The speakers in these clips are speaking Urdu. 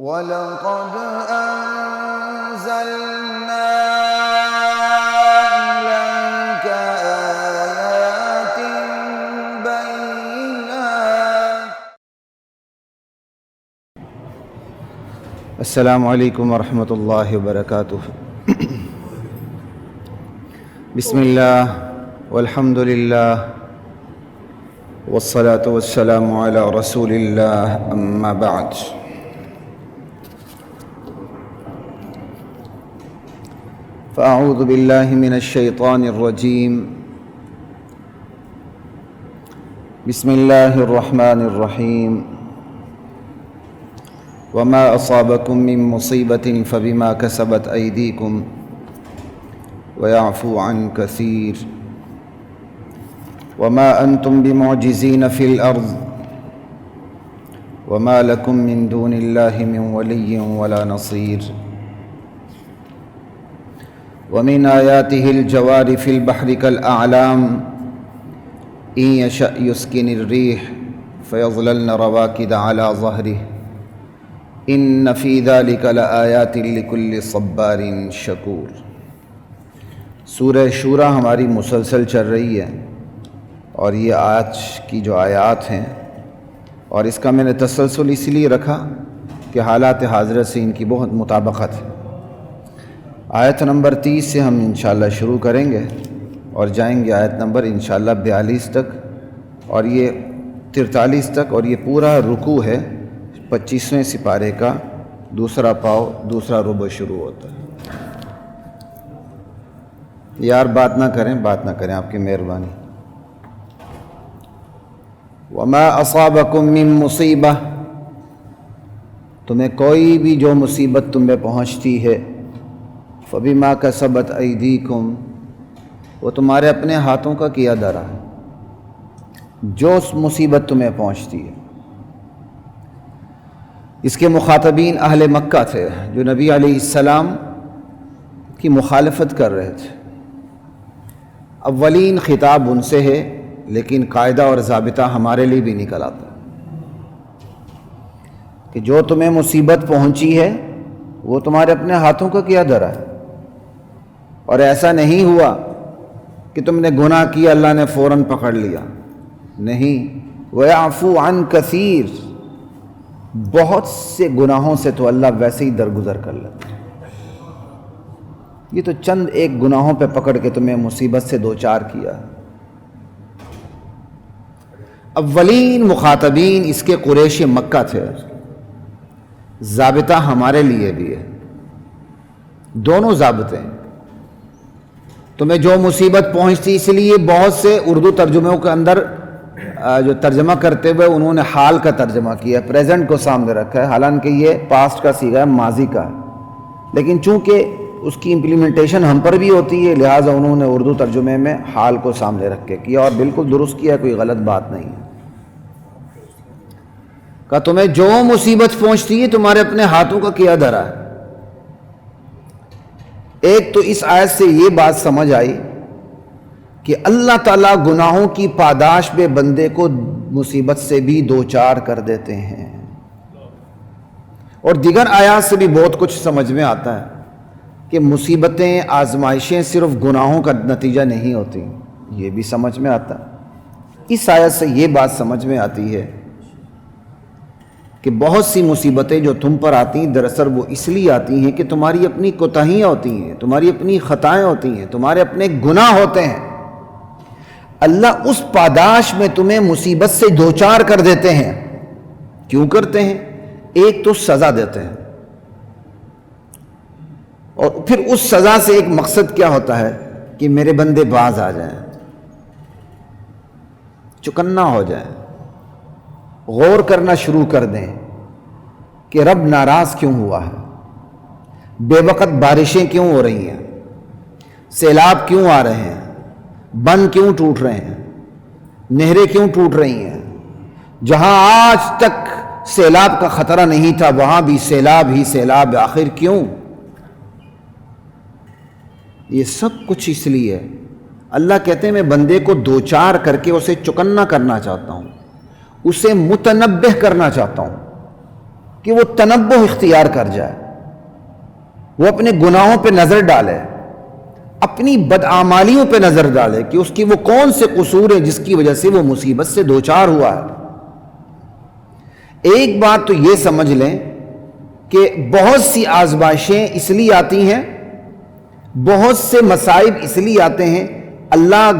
وَلَقَدْ أَنزَلْنَا إِلَيْكَ آيَاتٍ بَيِّنَاتٍ. السلام علیکم ورحمۃ اللہ وبرکاتہ. بسم اللہ والحمد للہ والصلاة والسلام علی رسول اللہ، اما بعد. فاعوذ باللہ من الشیطان الرجیم. بسم اللہ الرحمن الرحیم. وما أصابكم من مصيبة فبما كسبت أيديكم ويعفو عن كثير وما أنتم بمعجزين في الأرض وما لكم من دون الله من ولي ولا نصير. ومن آياته الجوار في البحر كالأعلام إن يشأ يسكن الريح فيظللن رواكد على ظهره ان فی ذلک لآیات لکل صبار شکور. سورہ شورى ہماری مسلسل چل رہی ہے، اور یہ آج کی جو آیات ہیں، اور اس کا میں نے تسلسل اس لیے رکھا کہ حالات حاضرہ سے ان کی بہت مطابقت ہے. آیت نمبر 30 سے ہم انشاءاللہ شروع کریں گے اور جائیں گے آیت نمبر انشاءاللہ 42 تک، اور یہ 43 تک، اور یہ پورا رکوع ہے 25ویں سپارے کا دوسرا پاؤ، دوسرا ربع شروع ہوتا ہے. یار بات نہ کریں آپ کی مہربانی. وما اصابکم من مصیبہ، تمہیں کوئی بھی جو مصیبت تم پہ پہنچتی ہے، فبما کسبت ایدیکم، وہ تمہارے اپنے ہاتھوں کا کیا دھرا ہے. جو مصیبت تمہیں پہنچتی ہے، اس کے مخاطبین اہل مکہ تھے جو نبی علیہ السلام کی مخالفت کر رہے تھے. اولین خطاب ان سے ہے، لیکن قاعدہ اور ضابطہ ہمارے لیے بھی نکل آتا ہے کہ جو تمہیں مصیبت پہنچی ہے وہ تمہارے اپنے ہاتھوں کا کیا دھرا ہے، اور ایسا نہیں ہوا کہ تم نے گناہ کیا اللہ نے فوراً پکڑ لیا. نہیں، وَيَعْفُو عَنْ كَثِيرٍ، بہت سے گناہوں سے تو اللہ ویسے ہی درگزر کر لیتا ہے. یہ تو چند ایک گناہوں پہ پکڑ کے تمہیں مصیبت سے دوچار کیا. اولین مخاطبین اس کے قریش مکہ تھے. ضابطہ ہمارے لیے بھی ہے، دونوں ضابطے ہیں. تمہیں جو مصیبت پہنچتی، اس لیے بہت سے اردو ترجموں کے اندر جو ترجمہ کرتے ہوئے انہوں نے حال کا ترجمہ کیا، پریزنٹ کو سامنے رکھا ہے، حالانکہ یہ پاسٹ کا صیغہ ہے، ماضی کا ہے. لیکن چونکہ اس کی امپلیمنٹیشن ہم پر بھی ہوتی ہے، لہٰذا انہوں نے اردو ترجمے میں حال کو سامنے رکھ کے کیا، اور بالکل درست کیا، کوئی غلط بات نہیں ہے. کہ تمہیں جو مصیبت پہنچتی ہے تمہارے اپنے ہاتھوں کا کیا دھرا ہے. ایک تو اس آیت سے یہ بات سمجھ آئی کہ اللہ تعالیٰ گناہوں کی پاداش میں بندے کو مصیبت سے بھی دوچار کر دیتے ہیں. اور دیگر آیات سے بھی بہت کچھ سمجھ میں آتا ہے کہ مصیبتیں، آزمائشیں صرف گناہوں کا نتیجہ نہیں ہوتی، یہ بھی سمجھ میں آتا ہے. اس آیت سے یہ بات سمجھ میں آتی ہے کہ بہت سی مصیبتیں جو تم پر آتی ہیں دراصل وہ اس لیے آتی ہیں کہ تمہاری اپنی کوتاہیاں ہوتی ہیں، تمہاری اپنی خطائیں ہوتی ہیں، تمہارے اپنے گناہ ہوتے ہیں. اللہ اس پاداش میں تمہیں مصیبت سے دوچار کر دیتے ہیں. کیوں کرتے ہیں؟ ایک تو سزا دیتے ہیں، اور پھر اس سزا سے ایک مقصد کیا ہوتا ہے کہ میرے بندے باز آ جائیں، چکنا ہو جائیں، غور کرنا شروع کر دیں کہ رب ناراض کیوں ہوا ہے، بے وقت بارشیں کیوں ہو رہی ہیں، سیلاب کیوں آ رہے ہیں، بند کیوں ٹوٹ رہے ہیں، نہریں کیوں ٹوٹ رہی ہیں. جہاں آج تک سیلاب کا خطرہ نہیں تھا وہاں بھی سیلاب ہی سیلاب، آخر کیوں؟ یہ سب کچھ اس لیے ہے. اللہ کہتے ہیں میں بندے کو دوچار کر کے اسے چکنا کرنا چاہتا ہوں، اسے متنبہ کرنا چاہتا ہوں. کہ وہ تنبہ اختیار کر جائے، وہ اپنے گناہوں پہ نظر ڈالے، اپنی بدعمالیوں پہ نظر ڈالے کہ اس کی وہ کون سے قصور ہیں جس کی وجہ سے وہ مصیبت سے دوچار ہوا ہے۔ ایک بات تو یہ سمجھ لیں کہ بہت سی آزمائشیں اس لیے آتی ہیں، بہت سے مصائب اس لیے آتے ہیں، اللہ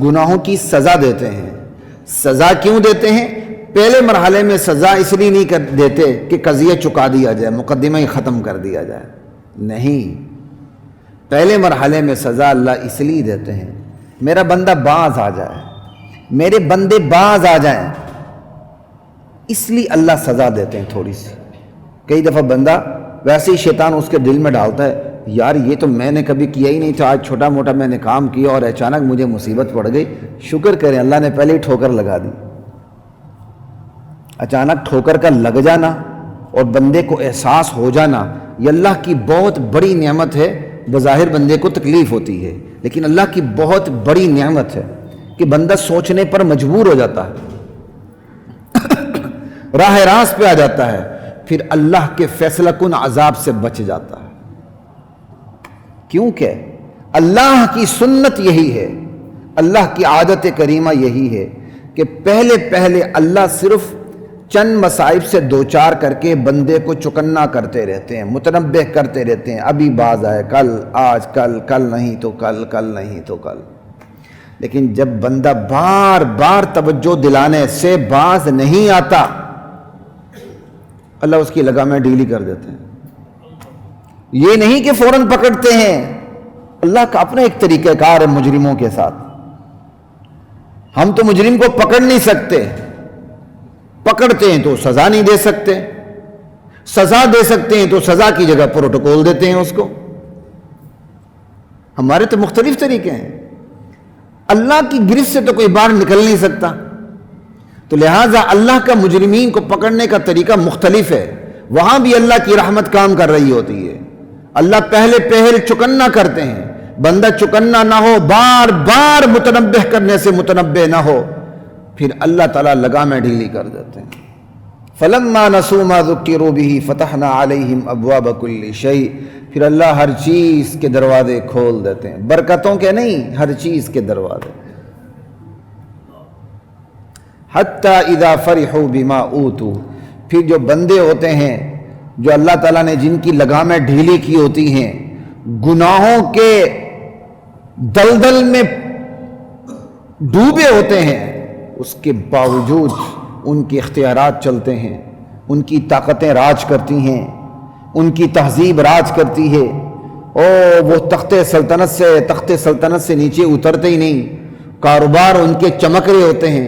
گناہوں کی سزا دیتے ہیں۔ سزا کیوں دیتے ہیں؟ پہلے مرحلے میں سزا اس لیے نہیں دیتے کہ قضیہ چکا دیا جائے، مقدمہ ہی ختم کر دیا جائے، نہیں، پہلے مرحلے میں سزا اللہ اس لیے دیتے ہیں میرا بندہ باز آ جائے، میرے بندے باز آ جائیں، اس لیے اللہ سزا دیتے ہیں تھوڑی سی۔ کئی دفعہ بندہ ویسے ہی شیطان اس کے دل میں ڈالتا ہے، یار یہ تو میں نے کبھی کیا ہی نہیں تھا، آج چھوٹا موٹا میں نے کام کیا اور اچانک مجھے مصیبت پڑ گئی، شکر کریں اللہ نے پہلے ہی ٹھوکر لگا دی۔ اچانک ٹھوکر کا لگ جانا اور بندے کو احساس ہو جانا یہ اللہ کی بہت بڑی نعمت ہے۔ بظاہر بندے کو تکلیف ہوتی ہے لیکن اللہ کی بہت بڑی نعمت ہے کہ بندہ سوچنے پر مجبور ہو جاتا ہے، راہ راست پہ آ جاتا ہے، پھر اللہ کے فیصلہ کن عذاب سے بچ جاتا ہے، کیونکہ اللہ کی سنت یہی ہے، اللہ کی عادت کریمہ یہی ہے کہ پہلے اللہ صرف چند مصائب سے دوچار کر کے بندے کو چکنا کرتے رہتے ہیں، متنبہ کرتے رہتے ہیں، ابھی باز آئے، کل، آج، کل نہیں تو کل نہیں تو کل۔ لیکن جب بندہ بار بار توجہ دلانے سے باز نہیں آتا، اللہ اس کی لگامیں ڈھیلی کر دیتے ہیں۔ یہ نہیں کہ فوراً پکڑتے ہیں، اللہ کا اپنا ایک طریقہ کار ہے مجرموں کے ساتھ۔ ہم تو مجرم کو پکڑ نہیں سکتے، پکڑتے ہیں تو سزا نہیں دے سکتے، سزا دے سکتے ہیں تو سزا کی جگہ پروٹوکول دیتے ہیں اس کو۔ ہمارے تو مختلف طریقے ہیں، اللہ کی گرفت سے تو کوئی باہر نکل نہیں سکتا، تو لہٰذا اللہ کا مجرمین کو پکڑنے کا طریقہ مختلف ہے۔ وہاں بھی اللہ کی رحمت کام کر رہی ہوتی ہے، اللہ پہل چکنا کرتے ہیں، بندہ چکنا نہ ہو، بار بار متنبہ کرنے سے متنبہ نہ ہو، پھر اللہ تعالیٰ لگامیں ڈھیلی کر دیتے ہیں۔ فَلَمَّا نَسُوا مَا ذُكِّرُوا بِهِ فَتَحْنَا عَلَيْهِمْ أَبْوَابَ كُلِّ شَيْءٍ، پھر اللہ ہر چیز کے دروازے کھول دیتے ہیں، برکتوں کے نہیں، ہر چیز کے دروازے۔ حَتَّى إِذَا فَرِحُوا بِمَا أُوتُوا، پھر جو بندے ہوتے ہیں جو اللہ تعالیٰ نے جن کی لگامیں ڈھیلی کی ہوتی ہیں، گناہوں کے دلدل میں ڈوبے ہوتے ہیں، اس کے باوجود ان کے اختیارات چلتے ہیں، ان کی طاقتیں راج کرتی ہیں، ان کی تہذیب راج کرتی ہے، اور وہ تخت سلطنت سے نیچے اترتے ہی نہیں، کاروبار ان کے چمک رہے ہوتے ہیں،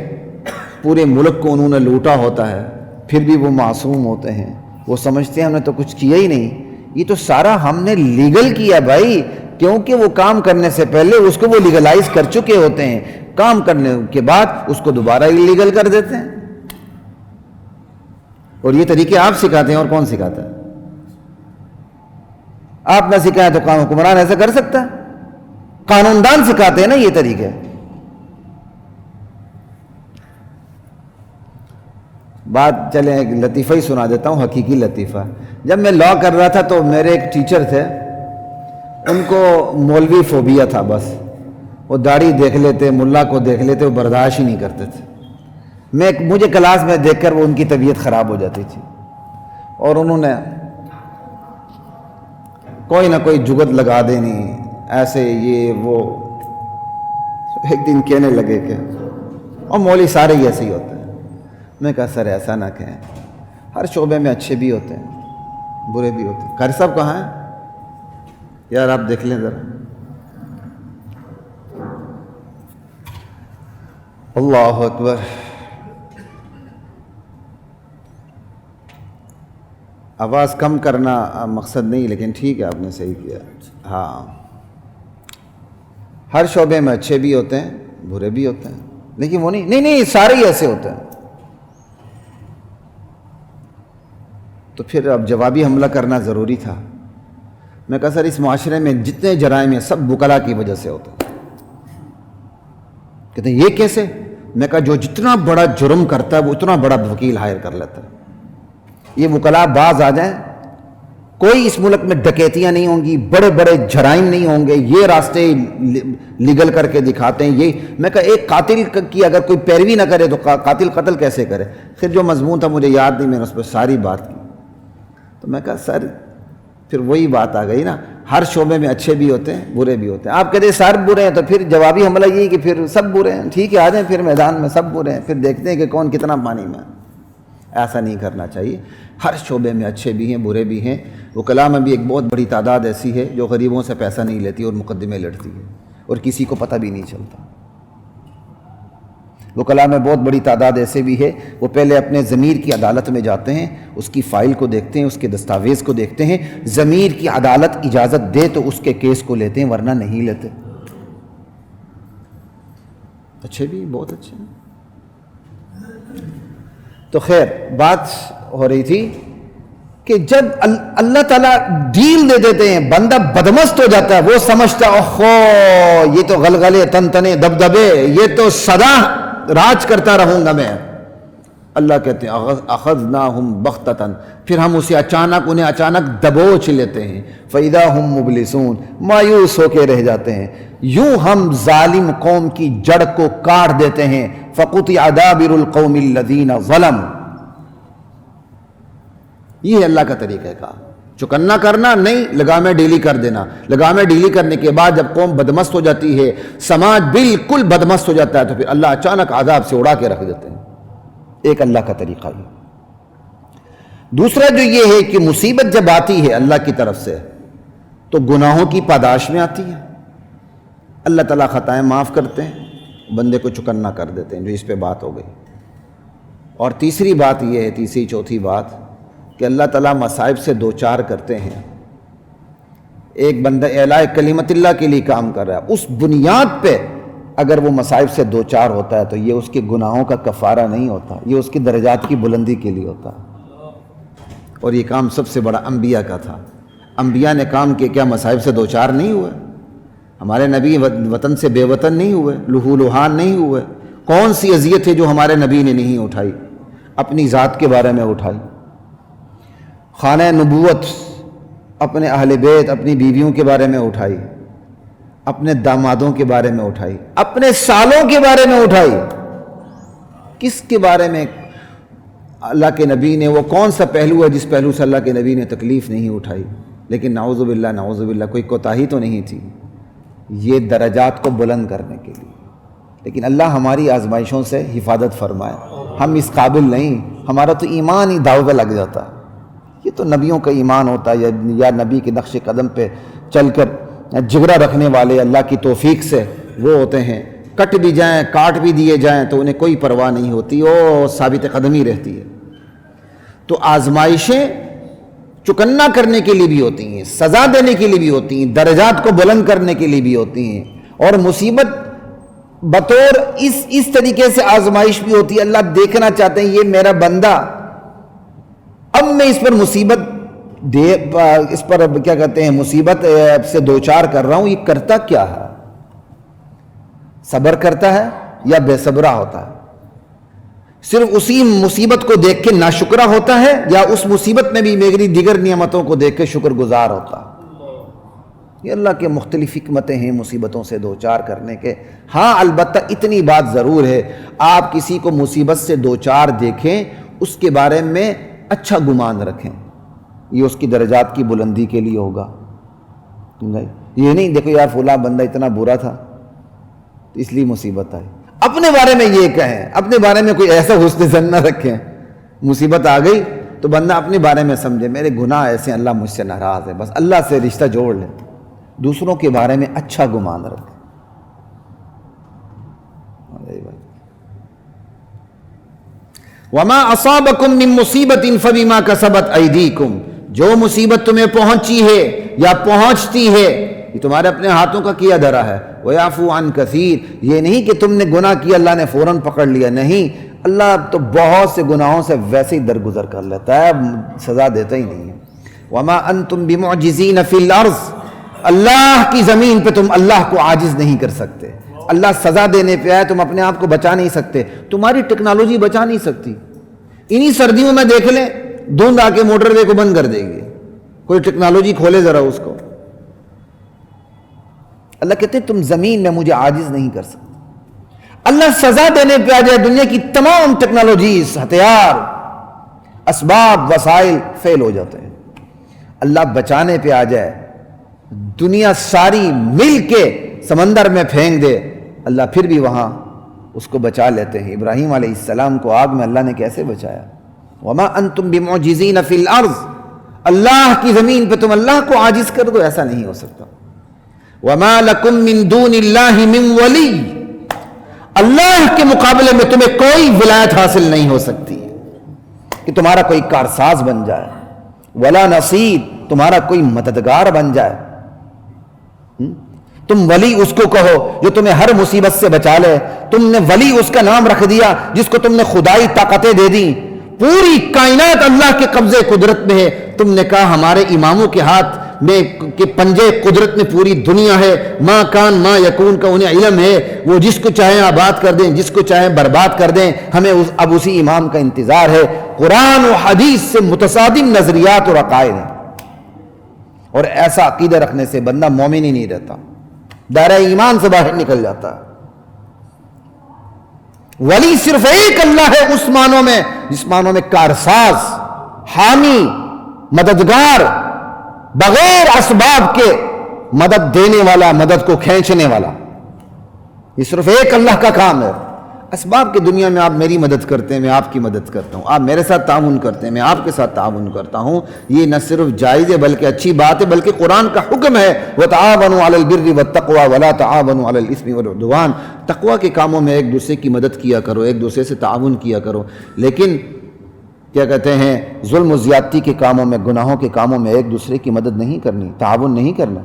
پورے ملک کو انہوں نے لوٹا ہوتا ہے، پھر بھی وہ معصوم ہوتے ہیں، وہ سمجھتے ہیں ہم نے تو کچھ کیا ہی نہیں، یہ تو سارا ہم نے لیگل کیا بھائی، کیونکہ وہ کام کرنے سے پہلے اس کو وہ لیگلائز کر چکے ہوتے ہیں، کام کرنے کے بعد اس کو دوبارہ لیگل کر دیتے ہیں۔ اور یہ طریقے آپ سکھاتے ہیں، اور کون سکھاتا ہے؟ آپ نہ سکھائیں تو کام حکمران ایسا کر سکتا ہے؟ قانون دان سکھاتے ہیں نا یہ طریقے۔ بات چلیں ایک لطیفہ ہی سنا دیتا ہوں، حقیقی لطیفہ۔ جب میں لا کر رہا تھا تو میرے ایک ٹیچر تھے، ان کو مولوی فوبیا تھا، بس وہ داڑھی دیکھ لیتے، ملا کو دیکھ لیتے، وہ برداشت ہی نہیں کرتے تھے۔ مجھے کلاس میں دیکھ کر وہ ان کی طبیعت خراب ہو جاتی تھی، اور انہوں نے کوئی نہ کوئی جگت لگا دینی، ایسے یہ وہ۔ ایک دن کہنے لگے کہ اور مولوی سارے ہی ایسے ہی ہوتے ہیں۔ میں کہا سر ایسا نہ کہیں، ہر شعبے میں اچھے بھی ہوتے ہیں، برے بھی ہوتے ہیں۔ قاری صاحب کہاں ہیں یار؟ آپ دیکھ لیں ذرا۔ اللہ اکبر۔ آواز کم کرنا مقصد نہیں، لیکن ٹھیک ہے آپ نے صحیح کیا۔ ہاں، ہر شعبے میں اچھے بھی ہوتے ہیں، برے بھی ہوتے ہیں، لیکن وہ نہیں سارے ہی ایسے ہوتے ہیں۔ تو پھر اب جوابی حملہ کرنا ضروری تھا۔ میں کہا سر اس معاشرے میں جتنے جرائم ہیں سب وکلا کی وجہ سے ہوتے ہیں۔ کہتے ہیں یہ کیسے؟ میں کہا جو جتنا بڑا جرم کرتا ہے وہ اتنا بڑا وکیل ہائر کر لیتا ہے، یہ وکلا باز آ جائیں، کوئی اس ملک میں ڈکیتیاں نہیں ہوں گی، بڑے بڑے جرائم نہیں ہوں گے، یہ راستے لیگل کر کے دکھاتے ہیں۔ یہ میں کہا ایک قاتل کی اگر کوئی پیروی نہ کرے تو قاتل قتل کیسے کرے؟ پھر جو مضمون تھا مجھے یاد نہیں، میں نے اس پہ ساری بات کی۔ تو میں کہا سر پھر وہی بات آ گئی نا، ہر شعبے میں اچھے بھی ہوتے ہیں برے بھی ہوتے ہیں۔ آپ کہتے ہیں سر برے ہیں، تو پھر جوابی حملہ یہی کہ پھر سب برے ہیں، ٹھیک ہے آ جائیں پھر میدان میں، سب برے ہیں، پھر دیکھتے ہیں کہ کون کتنا پانی میں۔ ایسا نہیں کرنا چاہیے، ہر شعبے میں اچھے بھی ہیں برے بھی ہیں۔ وکلاء میں بھی ایک بہت بڑی تعداد ایسی ہے جو غریبوں سے پیسہ نہیں لیتی اور مقدمے لڑتی ہے اور کسی کو پتہ بھی نہیں چلتا۔ وکلاء میں بہت بڑی تعداد ایسے بھی ہے، وہ پہلے اپنے ضمیر کی عدالت میں جاتے ہیں، اس کی فائل کو دیکھتے ہیں، اس کے دستاویز کو دیکھتے ہیں، ضمیر کی عدالت اجازت دے تو اس کے کیس کو لیتے ہیں، ورنہ نہیں لیتے۔ اچھے بھی بہت اچھے ہیں۔ تو خیر بات ہو رہی تھی کہ جب اللہ تعالیٰ ڈیل دے دیتے ہیں، بندہ بدمست ہو جاتا ہے، وہ سمجھتا ہے اوہو یہ تو غلغلے تنتنے دبدبے، یہ تو سدا راج کرتا رہوں گا میں۔ اللہ کہتے ہیں اخذناہم بغتۃ، پھر ہم اسے انہیں اچانک دبوچ لیتے ہیں، فاذا ہم مبلسون، مایوس ہو کے رہ جاتے ہیں۔ یوں ہم ظالم قوم کی جڑ کو کاٹ دیتے ہیں، فقطع دابر القوم الذین ظلموا۔ یہ اللہ کا طریقہ کار، چکنا کرنا نہیں، لگامیں ڈھیلی کر دینا۔ لگامیں ڈھیلی کرنے کے بعد جب قوم بدمست ہو جاتی ہے، سماج بالکل بدمست ہو جاتا ہے، تو پھر اللہ اچانک عذاب سے اڑا کے رکھ دیتے ہیں۔ ایک اللہ کا طریقہ یہ۔ دوسرا جو یہ ہے کہ مصیبت جب آتی ہے اللہ کی طرف سے تو گناہوں کی پاداش میں آتی ہے، اللہ تعالیٰ خطائیں معاف کرتے ہیں، بندے کو چکنا کر دیتے ہیں، جو اس پہ بات ہو گئی۔ اور تیسری بات یہ ہے، تیسری چوتھی بات کہ اللہ تعالیٰ مصائب سے دوچار کرتے ہیں۔ ایک بندہ اعلاء کلمت اللہ کے لیے کام کر رہا ہے، اس بنیاد پہ اگر وہ مصائب سے دوچار ہوتا ہے تو یہ اس کے گناہوں کا کفارہ نہیں ہوتا، یہ اس کی درجات کی بلندی کے لیے ہوتا ہے۔ اور یہ کام سب سے بڑا انبیاء کا تھا۔ انبیاء نے کام کیا، کیا مصائب سے دوچار نہیں ہوئے؟ ہمارے نبی وطن سے بے وطن نہیں ہوئے، لہو لہان نہیں ہوئے۔ کون سی اذیت ہے جو ہمارے نبی نے نہیں اٹھائی؟ اپنی ذات کے بارے میں اٹھائی، خانہ نبوت، اپنے اہل بیت، اپنی بیویوں کے بارے میں اٹھائی، اپنے دامادوں کے بارے میں اٹھائی، اپنے سالوں کے بارے میں اٹھائی۔ کس کے بارے میں اللہ کے نبی نے، وہ کون سا پہلو ہے جس پہلو سے اللہ کے نبی نے تکلیف نہیں اٹھائی؟ لیکن نعوذ باللہ کوئی کوتاہی تو نہیں تھی، یہ درجات کو بلند کرنے کے لیے۔ لیکن اللہ ہماری آزمائشوں سے حفاظت فرمائے، ہم اس قابل نہیں، ہمارا تو ایمان ہی داؤ پہ لگ جاتا ہے۔ یہ تو نبیوں کا ایمان ہوتا ہے، یا نبی کے نقش قدم پہ چل کر جگرہ رکھنے والے اللہ کی توفیق سے وہ ہوتے ہیں، کٹ بھی جائیں کاٹ بھی دیے جائیں تو انہیں کوئی پرواہ نہیں ہوتی، وہ ثابت قدمی رہتی ہے۔ تو آزمائشیں چکنا کرنے کے لیے بھی ہوتی ہیں، سزا دینے کے لیے بھی ہوتی ہیں، درجات کو بلند کرنے کے لیے بھی ہوتی ہیں، اور مصیبت بطور اس طریقے سے آزمائش بھی ہوتی ہے۔ اللہ دیکھنا چاہتے ہیں یہ میرا بندہ، اب میں اس پر مصیبت اس پر کیا کہتے ہیں مصیبت سے دوچار کر رہا ہوں، یہ کرتا کیا ہے؟ صبر کرتا ہے یا بے صبرہ ہوتا ہے؟ صرف اسی مصیبت کو دیکھ کے ناشکرہ ہوتا ہے، یا اس مصیبت میں بھی میری دیگر نعمتوں کو دیکھ کے شکر گزار ہوتا ہے؟ یہ اللہ کے مختلف حکمتیں ہیں مصیبتوں سے دوچار کرنے کے۔ ہاں البتہ اتنی بات ضرور ہے، آپ کسی کو مصیبت سے دوچار دیکھیں، اس کے بارے میں اچھا گمان رکھیں، یہ اس کی درجات کی بلندی کے لیے ہوگا۔ یہ نہیں دیکھو یار فلاں بندہ اتنا برا تھا اس لیے مصیبت آئی۔ اپنے بارے میں یہ کہیں، اپنے بارے میں کوئی ایسا حسن ظن نہ رکھیں، مصیبت آ گئی تو بندہ اپنے بارے میں سمجھے میرے گناہ ایسے، اللہ مجھ سے ناراض ہے، بس اللہ سے رشتہ جوڑ لے، دوسروں کے بارے میں اچھا گمان رکھیں۔ وَمَا أَصَابَكُم مِّن مُّصِيبَةٍ فَبِمَا كَسَبَتْ أَيْدِيكُمْ، جو مصیبت تمہیں پہنچی ہے یا پہنچتی ہے یہ تمہارے اپنے ہاتھوں کا کیا دھرا ہے۔ وَيَعْفُو عَن كَثِيرٍ، یہ نہیں کہ تم نے گناہ کیا اللہ نے فوراً پکڑ لیا، نہیں، اللہ تو بہت سے گناہوں سے ویسے ہی درگزر کر لیتا ہے، سزا دیتا ہی نہیں ہے۔ وَمَا أَنتُم بِمُعْجِزِينَ فِي الْأَرْضِ، اللہ کی زمین پہ تم اللہ کو عاجز نہیں کر سکتے۔ اللہ سزا دینے پہ آئے، تم اپنے آپ کو بچا نہیں سکتے، تمہاری ٹیکنالوجی بچا نہیں سکتی۔ انہی سردیوں میں دیکھ لیں دھند آ کے موٹر وے کو بند کر دے گی. کوئی ٹیکنالوجی کھولے ذرا اس کو. اللہ کہتے ہیں تم زمین میں مجھے عاجز نہیں کر سکتے. اللہ سزا دینے پہ آ جائے دنیا کی تمام ٹیکنالوجیز، ہتھیار، اسباب، وسائل فیل ہو جاتے ہیں. اللہ بچانے پہ آ جائے دنیا ساری مل کے سمندر میں پھینک دے، اللہ پھر بھی وہاں اس کو بچا لیتے ہیں. ابراہیم علیہ السلام کو آگ میں اللہ نے کیسے بچایا؟ وما انتم بمعجزین فی الارض، اللہ کی زمین پہ تم اللہ کو عاجز کر دو، ایسا نہیں ہو سکتا. وما لکم من دون اللہ من ولی، اللہ کے مقابلے میں تمہیں کوئی ولایت حاصل نہیں ہو سکتی کہ تمہارا کوئی کارساز بن جائے، ولا نصیر، تمہارا کوئی مددگار بن جائے. تم ولی اس کو کہو جو تمہیں ہر مصیبت سے بچا لے. تم نے ولی اس کا نام رکھ دیا جس کو تم نے خدائی طاقتیں دے دی. پوری کائنات اللہ کے قبضے قدرت میں ہے. تم نے کہا ہمارے اماموں کے ہاتھ میں کے پنجے قدرت میں پوری دنیا ہے. ما کان ما یکون کا انہیں علم ہے، وہ جس کو چاہیں آباد کر دیں، جس کو چاہیں برباد کر دیں. ہمیں اب اسی امام کا انتظار ہے. قرآن و حدیث سے متصادم نظریات اور عقائد ہیں، اور ایسا عقیدہ رکھنے سے بندہ مومن ہی نہیں رہتا، دائرہ ایمان سے باہر نکل جاتا ہے. ولی صرف ایک اللہ ہے اس معنوں میں جس معنوں میں کارساز، حامی، مددگار، بغیر اسباب کے مدد دینے والا، مدد کو کھینچنے والا. یہ صرف ایک اللہ کا کام ہے. اسباب کی دنیا میں آپ میری مدد کرتے ہیں، میں آپ کی مدد کرتا ہوں، آپ میرے ساتھ تعاون کرتے ہیں، میں آپ کے ساتھ تعاون کرتا ہوں. یہ نہ صرف جائز ہے بلکہ اچھی بات ہے، بلکہ قرآن کا حکم ہے وَتَعَاوَنُوا عَلَى الْبِرِّ وَالتَّقْوَى وَلَا تَعَاوَنُوا عَلَى الْإِثْمِ وَالْعُدْوَانِ. تقویٰ کے کاموں میں ایک دوسرے کی مدد کیا کرو، ایک دوسرے سے تعاون کیا کرو، لیکن کیا کہتے ہیں ظلم و زیادتی کے کاموں میں، گناہوں کے کاموں میں ایک دوسرے کی مدد نہیں کرنی، تعاون نہیں کرنا.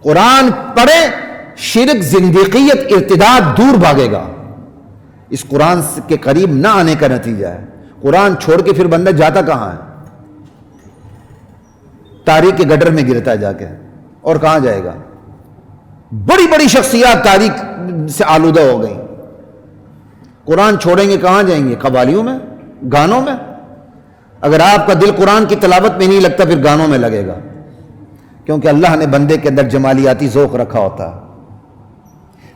قرآن پڑھے، شرک، زندیقیت، ارتداد دور بھاگے گا. اس قرآن کے قریب نہ آنے کا نتیجہ ہے. قرآن چھوڑ کے پھر بندہ جاتا کہاں ہے؟ تاریخ کے گٹر میں گرتا ہے جا کے، اور کہاں جائے گا؟ بڑی بڑی شخصیات تاریخ سے آلودہ ہو گئیں. قرآن چھوڑیں گے کہاں جائیں گے؟ قوالیوں میں، گانوں میں. اگر آپ کا دل قرآن کی تلاوت میں نہیں لگتا پھر گانوں میں لگے گا، کیونکہ اللہ نے بندے کے اندر جمالیاتی ذوق رکھا ہوتا ہے.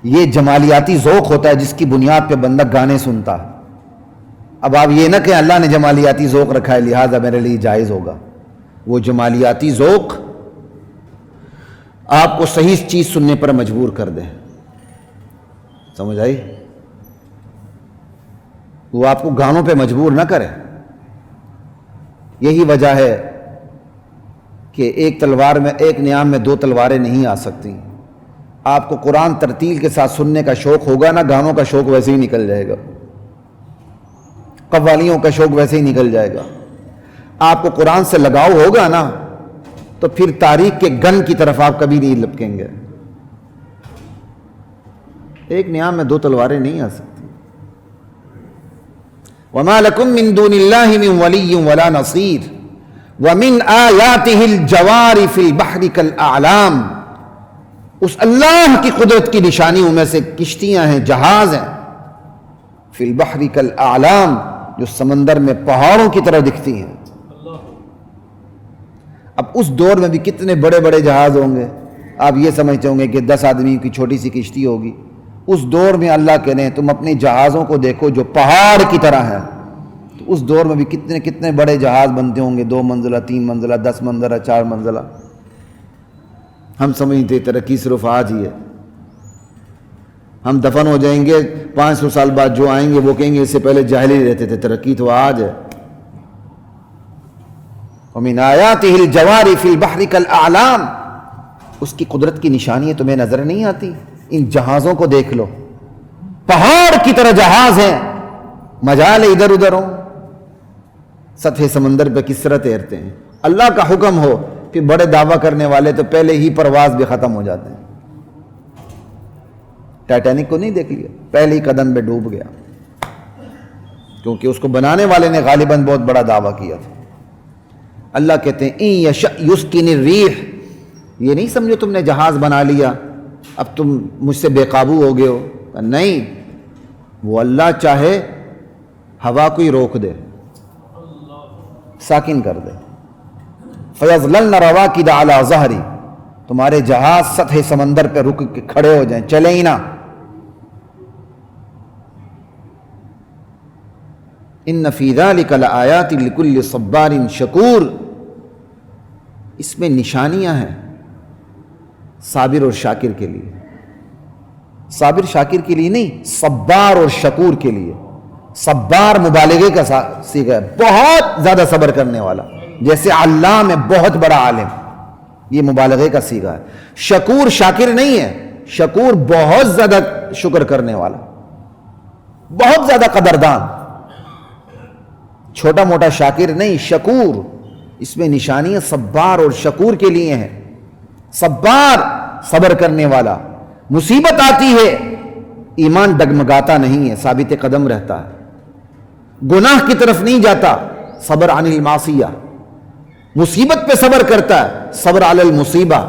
یہ جمالیاتی ذوق ہوتا ہے جس کی بنیاد پہ بندہ گانے سنتا ہے. اب آپ یہ نہ کہ اللہ نے جمالیاتی ذوق رکھا ہے لہذا میرے لیے جائز ہوگا. وہ جمالیاتی ذوق آپ کو صحیح چیز سننے پر مجبور کر دے. سمجھ آئی؟ وہ آپ کو گانوں پہ مجبور نہ کرے. یہی وجہ ہے کہ ایک تلوار میں، ایک نیام میں دو تلواریں نہیں آ سکتی. آپ کو قرآن ترتیل کے ساتھ سننے کا شوق ہوگا نا، گانوں کا شوق ویسے ہی نکل جائے گا، قوالیوں کا شوق ویسے ہی نکل جائے گا. آپ کو قرآن سے لگاؤ ہوگا نا تو پھر تاریخ کے گن کی طرف آپ کبھی نہیں لپکیں گے. ایک نیام میں دو تلواریں نہیں آ سکتی. وَمَا لَكُم مِّن دُونِ اللَّهِ مِن وَلِيٍّ وَلَا نَصِيرٍ وَمِنْ آيَاتِهِ الْجَوَارِ فِي الْبَحْرِ كَالْأَعْلَامِ. اس اللہ کی قدرت کی نشانیوں میں سے کشتیاں ہیں، جہاز ہیں. فی البحر کالاعلام، جو سمندر میں پہاڑوں کی طرح دکھتی ہیں. اب اس دور میں بھی کتنے بڑے بڑے جہاز ہوں گے. آپ یہ سمجھتے ہوں گے کہ 10 آدمی کی چھوٹی سی کشتی ہوگی. اس دور میں اللہ کہہ رہے ہیں تم اپنے جہازوں کو دیکھو جو پہاڑ کی طرح ہیں. تو اس دور میں بھی کتنے کتنے بڑے جہاز بنتے ہوں گے، 2 منزلہ، 3 منزلہ، 10 منزلہ، 4 منزلہ. ہم سمجھتے ترقی صرف آج ہی ہے. ہم دفن ہو جائیں گے 500 سال بعد، جو آئیں گے وہ کہیں گے اس سے پہلے جاہل ہی رہتے تھے، ترقی تو آج ہے. وَمِنْ آيَاتِهِ الْجَوَارِ فِي الْبَحْرِ كَالْأَعْلَامِ. اس کی قدرت کی نشانیاں تمہیں نظر نہیں آتی؟ ان جہازوں کو دیکھ لو، پہاڑ کی طرح جہاز ہیں، مجال ادھر ادھر ہوں، سطح سمندر پہ کس طرح تیرتے ہیں. اللہ کا حکم ہو کہ بڑے دعویٰ کرنے والے تو پہلے ہی پرواز بھی ختم ہو جاتے ہیں. ٹائٹینک کو نہیں دیکھ لیا، پہلے ہی قدم پہ ڈوب گیا، کیونکہ اس کو بنانے والے نے غالباً بہت بڑا دعویٰ کیا تھا. اللہ کہتے ہیں اِن یشأ یسکن الرِّیح. یہ نہیں سمجھو تم نے جہاز بنا لیا اب تم مجھ سے بے قابو ہو گئے ہو. نہیں، وہ اللہ چاہے ہوا کو ہی روک دے، ساکن کر دے۔ فَيَظْلَلْنَ رَوَاكِدَ عَلَى ظَهْرِ، تمہارے جہاز سطح سمندر پہ رک کے کھڑے ہو جائیں، چلیں ہی نہ۔ إِنَّ فِي ذَلِكَ لَآيَاتٍ لِكُلِّ صَبَّارٍ شَكُورٍ، اس میں نشانیاں ہیں صابر اور شاکر کے لیے۔ صابر شاکر کے لیے نہیں، صبار اور شکور کے لیے۔ صبار مبالغے کا صیغہ ہے، بہت زیادہ صبر کرنے والا، جیسے علام ہے، بہت بڑا عالم، یہ مبالغے کا صیغہ ہے۔ شکور شاکر نہیں ہے، شکور بہت زیادہ شکر کرنے والا، بہت زیادہ قدردان، چھوٹا موٹا شاکر نہیں، شکور۔ اس میں نشانیاں صبار اور شکور کے لیے ہیں۔ صبار صبر کرنے والا، مصیبت آتی ہے ایمان ڈگمگاتا نہیں ہے، ثابت قدم رہتا ہے، گناہ کی طرف نہیں جاتا، صبر عن المعصیہ، مصیبت پہ صبر کرتا ہے، صبر علی المصیبہ،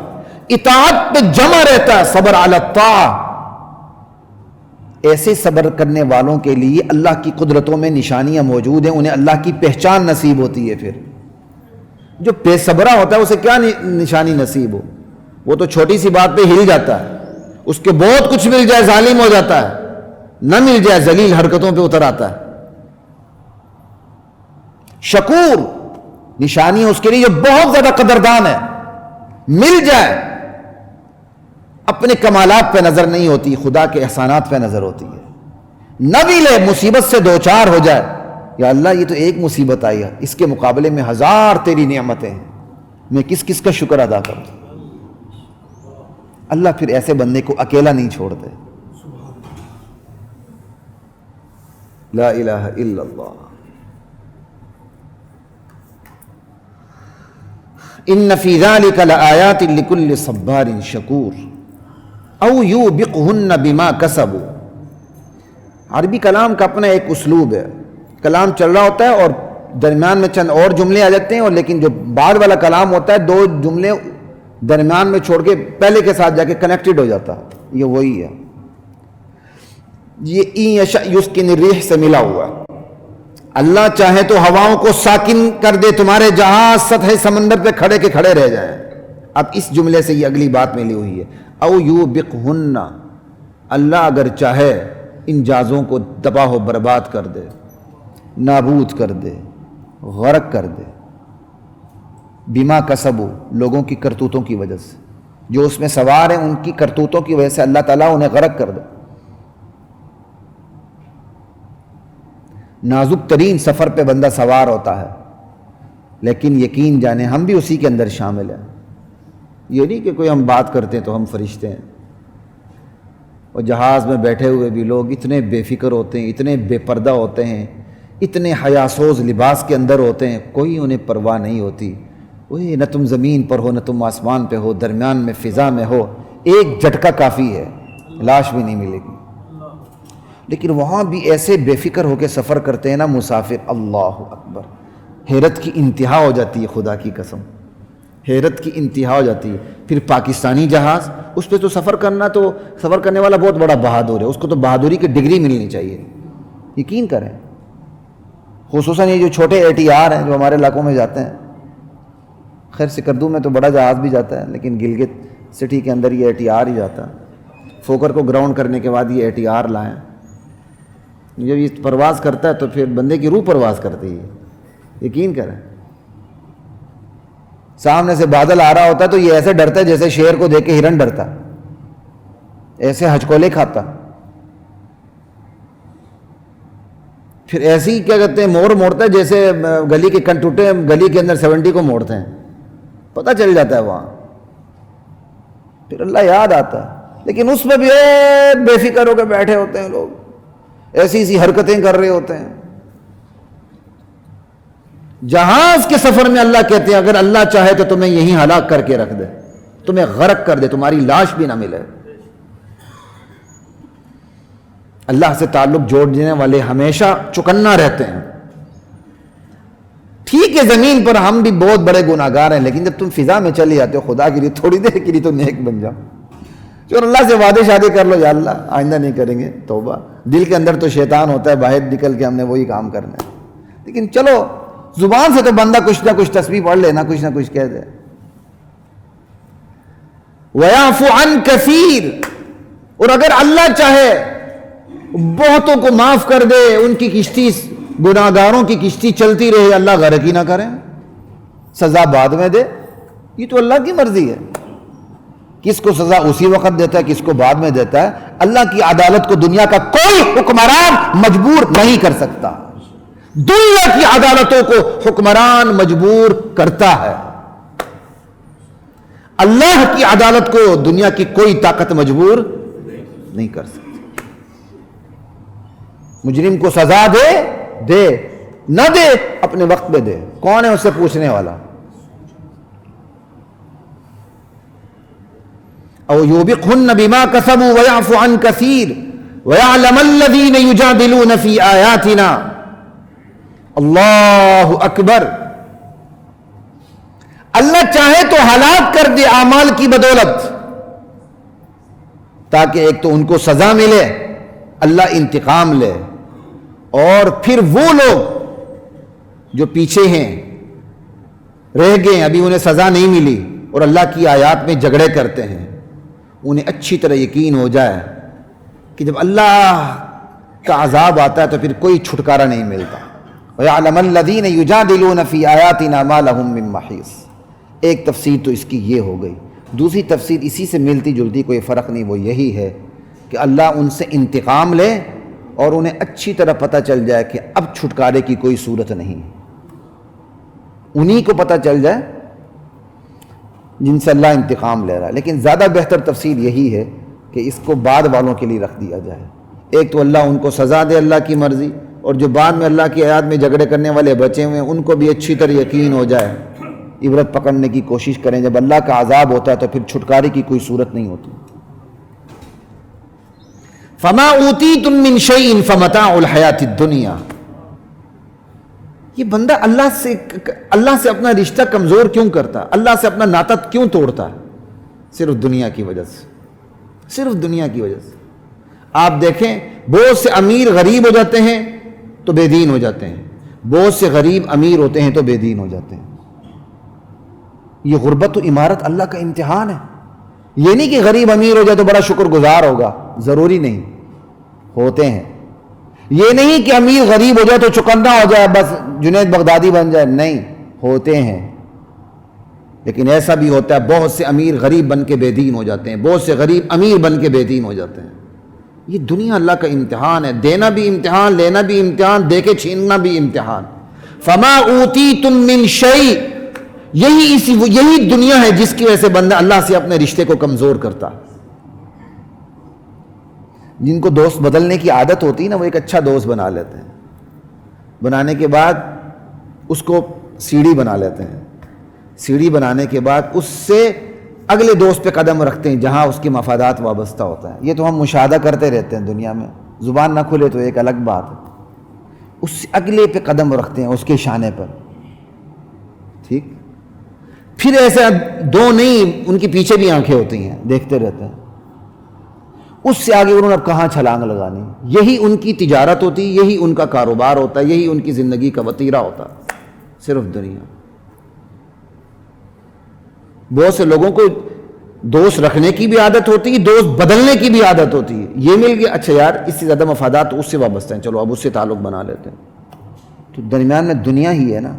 اطاعت پہ جمع رہتا ہے، صبر علی الطاعہ۔ ایسے صبر کرنے والوں کے لیے اللہ کی قدرتوں میں نشانیاں موجود ہیں، انہیں اللہ کی پہچان نصیب ہوتی ہے۔ پھر جو بے صبرہ ہوتا ہے اسے کیا نشانی نصیب ہو؟ وہ تو چھوٹی سی بات پہ ہل جاتا ہے، اس کے بہت کچھ مل جائے ظالم ہو جاتا ہے، نہ مل جائے ذلیل حرکتوں پہ اتر آتا ہے۔ شکور نشانی ہے اس کے لیے جو بہت زیادہ قدردان ہے، مل جائے اپنے کمالات پہ نظر نہیں ہوتی، خدا کے احسانات پہ نظر ہوتی ہے۔ نہ بھی لے، مصیبت سے دوچار ہو جائے، یا اللہ یہ تو ایک مصیبت آئی ہے، اس کے مقابلے میں ہزار تیری نعمتیں ہیں، میں کس کس کا شکر ادا کروں۔ اللہ پھر ایسے بندے کو اکیلا نہیں چھوڑتے۔ لا الہ الا اللہ۔ ان فی ذلک لآیات لکل صبار شکور او یوبقہن بما کسبوا۔ عربی کلام کا اپنا ایک اسلوب ہے، کلام چل رہا ہوتا ہے اور درمیان میں چند اور جملے آ جاتے ہیں، اور لیکن جو بعد والا کلام ہوتا ہے دو جملے درمیان میں چھوڑ کے پہلے کے ساتھ جا کے کنیکٹڈ ہو جاتا ہے، یہ وہی ہے۔ یہ ان یشأ یسکن الريح سے ملا ہوا ہے۔ اللہ چاہے تو ہواؤں کو ساکن کر دے، تمہارے جہاز سطح سمندر پہ کھڑے کے کھڑے رہ جائیں۔ اب اس جملے سے یہ اگلی بات ملی ہوئی ہے، او یوبقہن، اللہ اگر چاہے ان جہازوں کو تباہ و برباد کر دے، نابود کر دے، غرق کر دے، بما کسبوا، لوگوں کی کرتوتوں کی وجہ سے، جو اس میں سوار ہیں ان کی کرتوتوں کی وجہ سے اللہ تعالیٰ انہیں غرق کر دے۔ نازک ترین سفر پہ بندہ سوار ہوتا ہے، لیکن یقین جانے ہم بھی اسی کے اندر شامل ہیں۔ یہ نہیں کہ کوئی ہم بات کرتے ہیں تو ہم فرشتے ہیں، اور جہاز میں بیٹھے ہوئے بھی لوگ اتنے بے فکر ہوتے ہیں، اتنے بے پردہ ہوتے ہیں، اتنے حیاسوز لباس کے اندر ہوتے ہیں، کوئی انہیں پرواہ نہیں ہوتی۔ وہی نہ تم زمین پر ہو نہ تم آسمان پہ ہو، درمیان میں فضا میں ہو، ایک جھٹکا کافی ہے، لاش بھی نہیں ملے گی۔ لیکن وہاں بھی ایسے بے فکر ہو کے سفر کرتے ہیں نا مسافر، اللہ اکبر، حیرت کی انتہا ہو جاتی ہے، خدا کی قسم حیرت کی انتہا ہو جاتی ہے۔ پھر پاکستانی جہاز، اس پہ تو سفر کرنے والا بہت بڑا بہادر ہے، اس کو تو بہادری کی ڈگری ملنی چاہیے، یقین کریں۔ خصوصاً یہ جو چھوٹے ATR ہیں جو ہمارے علاقوں میں جاتے ہیں، خیر سکردو میں تو بڑا جہاز بھی جاتا ہے، لیکن گلگت سٹی کے اندر یہ ATR ہی جاتا ہے۔ فوکر کو گراؤنڈ کرنے کے بعد یہ ATR لائیں، جب یہ پرواز کرتا ہے تو پھر بندے کی روح پرواز کرتی ہے، یقین کریں۔ سامنے سے بادل آ رہا ہوتا ہے تو یہ ایسے ڈرتا ہے جیسے شیر کو دیکھ کے ہرن ڈرتا، ایسے ہچکولے کھاتا، پھر ایسے ہی کیا کہتے ہیں موڑتا ہے جیسے گلی کے کنٹوٹے گلی کے اندر 70 کو موڑتے ہیں، پتہ چل جاتا ہے وہاں، پھر اللہ یاد آتا ہے۔ لیکن اس میں بھی بے فکر ہو کے بیٹھے ہوتے ہیں لوگ، ایسی حرکتیں کر رہے ہوتے ہیں۔ جہاز کے سفر میں اللہ کہتے ہیں اگر اللہ چاہے تو تمہیں یہیں ہلاک کر کے رکھ دے، تمہیں غرق کر دے، تمہاری لاش بھی نہ ملے۔ اللہ سے تعلق جوڑنے والے ہمیشہ چکنا رہتے ہیں۔ ٹھیک ہے زمین پر ہم بھی بہت بڑے گناہگار ہیں، لیکن جب تم فضا میں چلے جاتے ہو خدا کے لیے تھوڑی دیر کے لیے تو نیک بن جاؤ۔ جو اللہ سے وعدے شادے کر لو، یا اللہ آئندہ نہیں کریں گے، توبہ. دل کے اندر تو شیطان ہوتا ہے، باہر نکل کے ہم نے وہی کام کرنا ہے. لیکن چلو زبان سے تو بندہ کچھ نہ کچھ تسبیح پڑھ لینا، کچھ نہ کچھ کہہ دے. وَيَعْفُ عَنْ كَثِيرٍ، اور اگر اللہ چاہے بہتوں کو معاف کر دے، ان کی کشتی، گناہگاروں کی کشتی چلتی رہے، اللہ غرق ہی نہ کرے، سزا بعد میں دے. یہ تو اللہ کی مرضی ہے، کس کو سزا اسی وقت دیتا ہے، کس کو بعد میں دیتا ہے. اللہ کی عدالت کو دنیا کا کوئی حکمران مجبور نہیں کر سکتا. دنیا کی عدالتوں کو حکمران مجبور کرتا ہے، اللہ کی عدالت کو دنیا کی کوئی طاقت مجبور نہیں کر سکتی. مجرم کو سزا دے نہ دے اپنے وقت پہ دے، کون ہے اس سے پوچھنے والا. او یوبقہن بما کسبوا ویعفو عن کثیر ویعلم الذین یجادلون فی آیاتنا. اللہ اکبر. اللہ چاہے تو ہلاک کر دے اعمال کی بدولت، تاکہ ایک تو ان کو سزا ملے، اللہ انتقام لے، اور پھر وہ لوگ جو پیچھے ہیں، رہ گئے، ابھی انہیں سزا نہیں ملی اور اللہ کی آیات میں جھگڑے کرتے ہیں، انہیں اچھی طرح یقین ہو جائے کہ جب اللہ کا عذاب آتا ہے تو پھر کوئی چھٹکارا نہیں ملتا. وَيَعْلَمَ الَّذِينَ يُجَادِلُونَ فِي آيَاتِنَا مَا لَهُم مِّن مَّحِيصٍ. ایک تفسیر تو اس کی یہ ہو گئی. دوسری تفسیر اسی سے ملتی جلتی، کوئی فرق نہیں، وہ یہی ہے کہ اللہ ان سے انتقام لے اور انہیں اچھی طرح پتہ چل جائے کہ اب چھٹکارے کی کوئی صورت نہیں. انہی کو پتہ چل جائے جن سے اللہ انتقام لے رہا ہے. لیکن زیادہ بہتر تفسیر یہی ہے کہ اس کو بعد والوں کے لیے رکھ دیا جائے. ایک تو اللہ ان کو سزا دے، اللہ کی مرضی، اور جو بعد میں اللہ کی آیات میں جھگڑے کرنے والے بچے ہوئے ہیں ان کو بھی اچھی طرح یقین ہو جائے، عبرت پکڑنے کی کوشش کریں. جب اللہ کا عذاب ہوتا ہے تو پھر چھٹکارے کی کوئی صورت نہیں ہوتی. فما اوتیتم من شیء فمتاع الحیات الدنیا. یہ بندہ اللہ سے اپنا رشتہ کمزور کیوں کرتا ہے، اللہ سے اپنا ناطہ کیوں توڑتا ہے؟ صرف دنیا کی وجہ سے، صرف دنیا کی وجہ سے. آپ دیکھیں بہت سے امیر غریب ہو جاتے ہیں تو بے دین ہو جاتے ہیں، بہت سے غریب امیر ہوتے ہیں تو بے دین ہو جاتے ہیں. یہ غربت و عمارت اللہ کا امتحان ہے. یہ نہیں کہ غریب امیر ہو جائے تو بڑا شکر گزار ہوگا، ضروری نہیں، ہوتے ہیں. یہ نہیں کہ امیر غریب ہو جائے تو چکندہ ہو جائے، بس جنید بغدادی بن جائے، نہیں، ہوتے ہیں. لیکن ایسا بھی ہوتا ہے بہت سے امیر غریب بن کے بے دین ہو جاتے ہیں، بہت سے غریب امیر بن کے بے دین ہو جاتے ہیں. یہ دنیا اللہ کا امتحان ہے، دینا بھی امتحان، لینا بھی امتحان، دے کے چھیننا بھی امتحان. فما اوتیتم من شیء، یہی دنیا ہے جس کی وجہ سے بندہ اللہ سے اپنے رشتے کو کمزور کرتا. جن کو دوست بدلنے کی عادت ہوتی ہے نا، وہ ایک اچھا دوست بنا لیتے ہیں، بنانے کے بعد اس کو سیڑھی بنا لیتے ہیں، سیڑھی بنانے کے بعد اس سے اگلے دوست پہ قدم رکھتے ہیں جہاں اس کے مفادات وابستہ ہوتا ہے. یہ تو ہم مشاہدہ کرتے رہتے ہیں دنیا میں، زبان نہ کھلے تو ایک الگ بات ہے. اس سے اگلے پہ قدم رکھتے ہیں، اس کے شانے پر، ٹھیک. پھر ایسے دو نہیں، ان کے پیچھے بھی آنکھیں ہوتی ہیں، دیکھتے رہتے ہیں اس سے آگے انہوں نے اب کہاں چھلانگ لگانی. یہی ان کی تجارت ہوتی، یہی ان کا کاروبار ہوتا ہے، یہی ان کی زندگی کا وتیرہ ہوتا، صرف دنیا. بہت سے لوگوں کو دوست رکھنے کی بھی عادت ہوتی ہے، دوست بدلنے کی بھی عادت ہوتی ہے. یہ مل گیا، اچھا یار اس سے زیادہ مفادات اس سے وابستہ ہیں، چلو اب اس سے تعلق بنا لیتے ہیں. تو درمیان میں دنیا ہی ہے نا.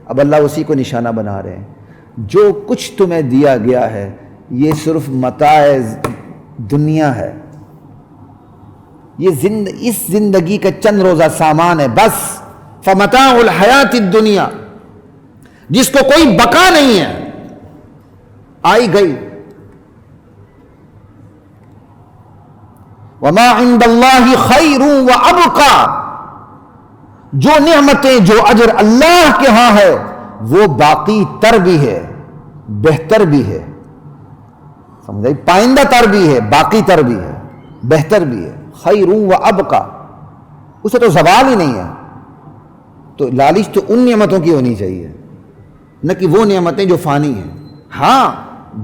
اب اللہ اسی کو نشانہ بنا رہے ہیں. جو کچھ تمہیں دیا گیا ہے یہ صرف متاع دنیا ہے، یہ اس زندگی کا چند روزہ سامان ہے بس. فمتاع الحیات الدنیا، جس کو کوئی بقا نہیں ہے، آئی گئی. وما عند اللہ خیر وابقا، جو نعمتیں، جو اجر اللہ کے ہاں ہے وہ باقی تر بھی ہے، بہتر بھی ہے. سمجھائی؟ پائندہ تر بھی ہے، باقی تر بھی ہے، بہتر بھی ہے. خیر وابقا، اسے تو زوال ہی نہیں ہے. تو لالچ تو ان نعمتوں کی ہونی چاہیے، نہ کہ وہ نعمتیں جو فانی ہیں. ہاں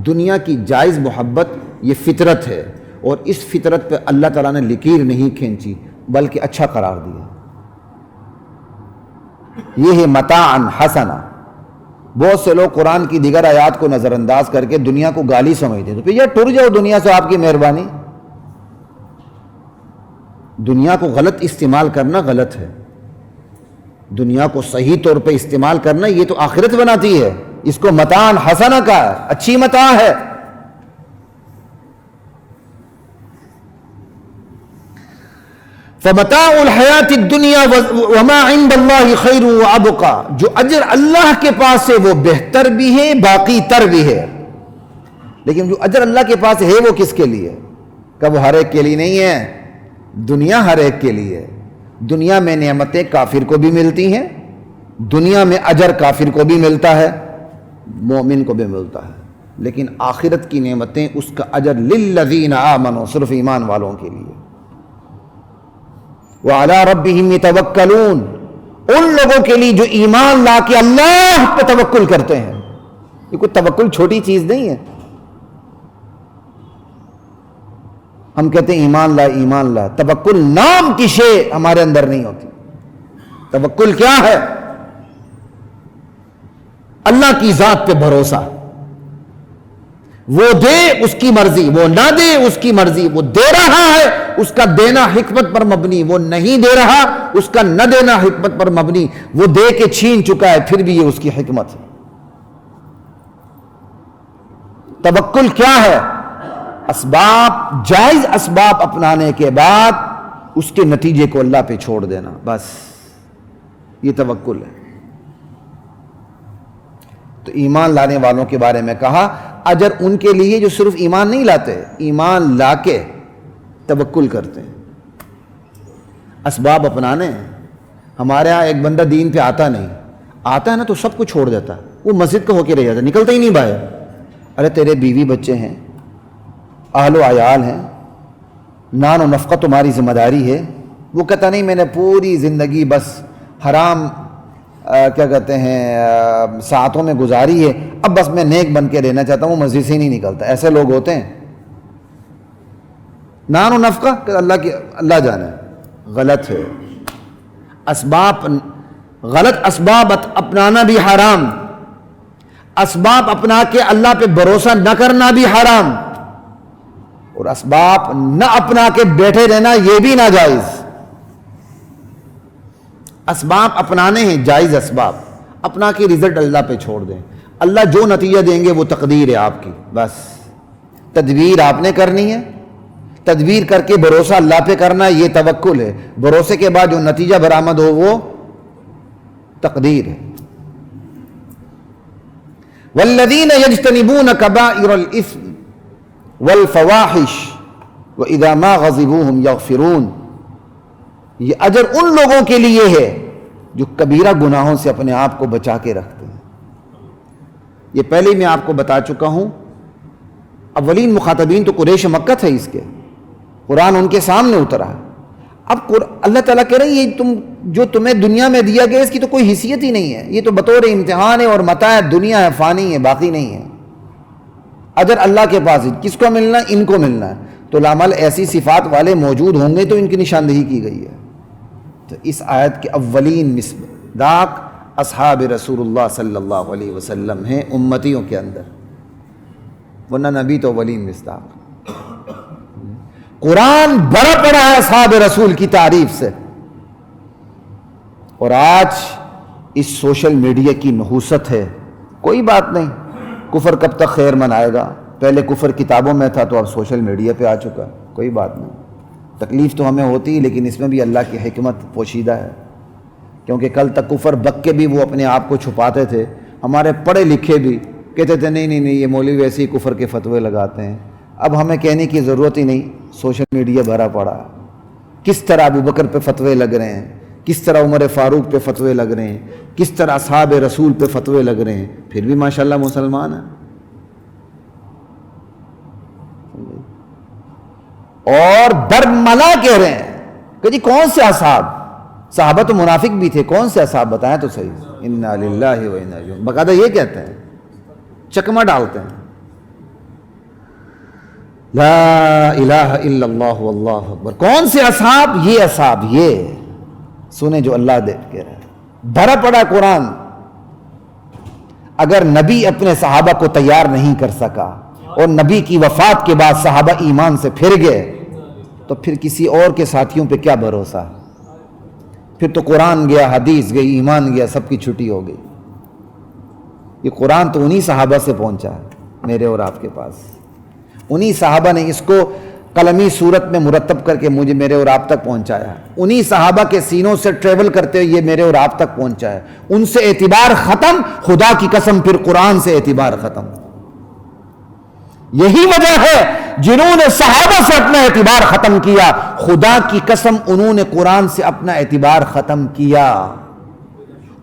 دنیا کی جائز محبت یہ فطرت ہے، اور اس فطرت پہ اللہ تعالیٰ نے لکیر نہیں کھینچی بلکہ اچھا قرار دیا. یہ ہے متاعن حسنا. بہت سے لوگ قرآن کی دیگر آیات کو نظر انداز کر کے دنیا کو گالی سمجھتے ہیں. تو پھر یہ ٹر جاؤ دنیا سے، آپ کی مہربانی. دنیا کو غلط استعمال کرنا غلط ہے. دنیا کو صحیح طور پہ استعمال کرنا یہ تو آخرت بناتی ہے. اس کو متاعن حسنا کا ہے، اچھی متاع ہے. فمتاع الحیات الدنیا وما عند اللہ خیر وابقا. جو اجر اللہ کے پاس ہے وہ بہتر بھی ہے، باقی تر بھی ہے. لیکن جو اجر اللہ کے پاس ہے وہ کس کے لیے؟ کہ وہ ہر ایک کے لیے نہیں ہے. دنیا ہر ایک کے لیے ہے. دنیا میں نعمتیں کافر کو بھی ملتی ہیں، دنیا میں اجر کافر کو بھی ملتا ہے، مومن کو بھی ملتا ہے. لیکن آخرت کی نعمتیں، اس کا اجر للذین آمنوا، صرف ایمان والوں کے لیے. وَعَلَىٰ رَبِّهِمْ يَتَوَكَّلُونَ. ان لوگوں کے لیے جو ایمان لا کے اللہ پہ توکل کرتے ہیں. یہ کوئی توکل چھوٹی چیز نہیں ہے. ہم کہتے ہیں ایمان لا ایمان لا، توکل نام کی شے ہمارے اندر نہیں ہوتی. توکل کیا ہے؟ اللہ کی ذات پہ بھروسہ. وہ دے اس کی مرضی، وہ نہ دے اس کی مرضی. وہ دے رہا ہے اس کا دینا حکمت پر مبنی، وہ نہیں دے رہا اس کا نہ دینا حکمت پر مبنی. وہ دے کے چھین چکا ہے پھر بھی یہ اس کی حکمت ہے. توکل کیا ہے؟ اسباب، جائز اسباب اپنانے کے بعد اس کے نتیجے کو اللہ پہ چھوڑ دینا، بس یہ توکل ہے. تو ایمان لانے والوں کے بارے میں کہا اجر ان کے لیے جو صرف ایمان نہیں لاتے، ایمان لا کے توکل کرتے ہیں، اسباب اپنانے ہیں. ہمارے ہاں ایک بندہ دین پہ آتا نہیں، آتا ہے نا تو سب کچھ چھوڑ دیتا ہے. وہ مسجد کا ہو کے رہ جاتا ہے، نکلتا ہی نہیں باہر. ارے تیرے بیوی بچے ہیں، اہل و عیال ہیں، نان و نفقہ تمہاری ذمہ داری ہے. وہ کہتا نہیں میں نے پوری زندگی بس حرام کیا کہتے ہیں ساعتوں میں گزاری ہے، اب بس میں نیک بن کے رہنا چاہتا ہوں. وہ مسجد سے ہی نہیں نکلتا. ایسے لوگ ہوتے ہیں. نان و نفقہ کہ اللہ جانے، غلط ہے. اسباب، غلط اسباب اپنانا بھی حرام. اسباب اپنا کے اللہ پہ بھروسہ نہ کرنا بھی حرام، اور اسباب نہ اپنا کے بیٹھے رہنا یہ بھی ناجائز. اسباب اپنانے ہیں، جائز اسباب اپنا کے رزلٹ اللہ پہ چھوڑ دیں. اللہ جو نتیجہ دیں گے وہ تقدیر ہے آپ کی، بس تدبیر آپ نے کرنی ہے. تدبیر کر کے بھروسہ اللہ پہ کرنا یہ توکل ہے. بھروسے کے بعد جو نتیجہ برآمد ہو وہ تقدیر ہے. والذین یجتنبون کبائر الاثم والفواحش واذا ما غضبوا هم یغفرون. یہ اجر ان لوگوں کے لیے ہے جو کبیرہ گناہوں سے اپنے آپ کو بچا کے رکھتے ہیں. یہ پہلے میں آپ کو بتا چکا ہوں. اولین مخاطبین تو قریش مکہ تھے. اس کے قرآن ان کے سامنے اترا. اب اللہ تعالیٰ کہہ رہے ہیں یہ تم جو تمہیں دنیا میں دیا گیا اس کی تو کوئی حیثیت ہی نہیں ہے. یہ تو بطور امتحان ہے اور متاع دنیا ہے، فانی ہے، باقی نہیں ہے. اجر اللہ کے پاس ہے. کس کو ملنا ہے؟ ان کو ملنا ہے. تو لامل ایسی صفات والے موجود ہوں گے تو ان کی نشاندہی کی گئی ہے. تو اس آیت کے اولین مصداق اصحاب رسول اللہ صلی اللہ علیہ وسلم ہیں امتیوں کے اندر، ورنہ نبی تو اولین مصداق. قرآن بڑا پڑا ہے اصحاب رسول کی تعریف سے. اور آج اس سوشل میڈیا کی نحوست ہے. کوئی بات نہیں، کفر کب تک خیر منائے گا؟ پہلے کفر کتابوں میں تھا تو اب سوشل میڈیا پہ آ چکا. کوئی بات نہیں، تکلیف تو ہمیں ہوتی ہے لیکن اس میں بھی اللہ کی حکمت پوشیدہ ہے. کیونکہ کل تک کفر بک کے بھی وہ اپنے آپ کو چھپاتے تھے. ہمارے پڑھے لکھے بھی کہتے تھے نہیں نہیں نہیں یہ مولوی ویسے ہی کفر کے فتوے لگاتے ہیں. اب ہمیں کہنے کی ضرورت ہی نہیں، سوشل میڈیا بھرا پڑا. کس طرح ابو بکر پہ فتوے لگ رہے ہیں، کس طرح عمر فاروق پہ فتوے لگ رہے ہیں، کس طرح اصحاب رسول پہ فتوے لگ رہے ہیں، پھر بھی ماشاءاللہ مسلمان ہیں. اور برملا کہہ رہے ہیں کہ جی کون سے اصحاب؟ صحابہ تو منافق بھی تھے، کون سے اصحاب بتائیں تو صحیح. انا للہ و انا الیہ راجعون باقاعدہ یہ کہتے ہیں، چکمہ ڈالتے ہیں. لا الہ الا اللہ واللہ اکبر. کون سے اصحاب؟ یہ اصحاب. یہ سنیں جو اللہ دے کہہ رہا ہے. بھرا پڑا قرآن. اگر نبی اپنے صحابہ کو تیار نہیں کر سکا اور نبی کی وفات کے بعد صحابہ ایمان سے پھر گئے تو پھر کسی اور کے ساتھیوں پہ کیا بھروسہ؟ پھر تو قرآن گیا، حدیث گئی، ایمان گیا، سب کی چھٹی ہو گئی. یہ قرآن تو انہی صحابہ سے پہنچا ہے میرے اور آپ کے پاس. انہی صحابہ نے اس کو قلمی صورت میں مرتب کر کے مجھے، میرے اور آپ تک پہنچایا. انہی صحابہ کے سینوں سے ٹریول کرتے ہوئے یہ میرے اور آپ تک پہنچا ہے. ان سے اعتبار ختم، خدا کی قسم پھر قرآن سے اعتبار ختم. یہی وجہ ہے جنہوں نے صحابہ سے اپنا اعتبار ختم کیا، خدا کی قسم انہوں نے قرآن سے اپنا اعتبار ختم کیا.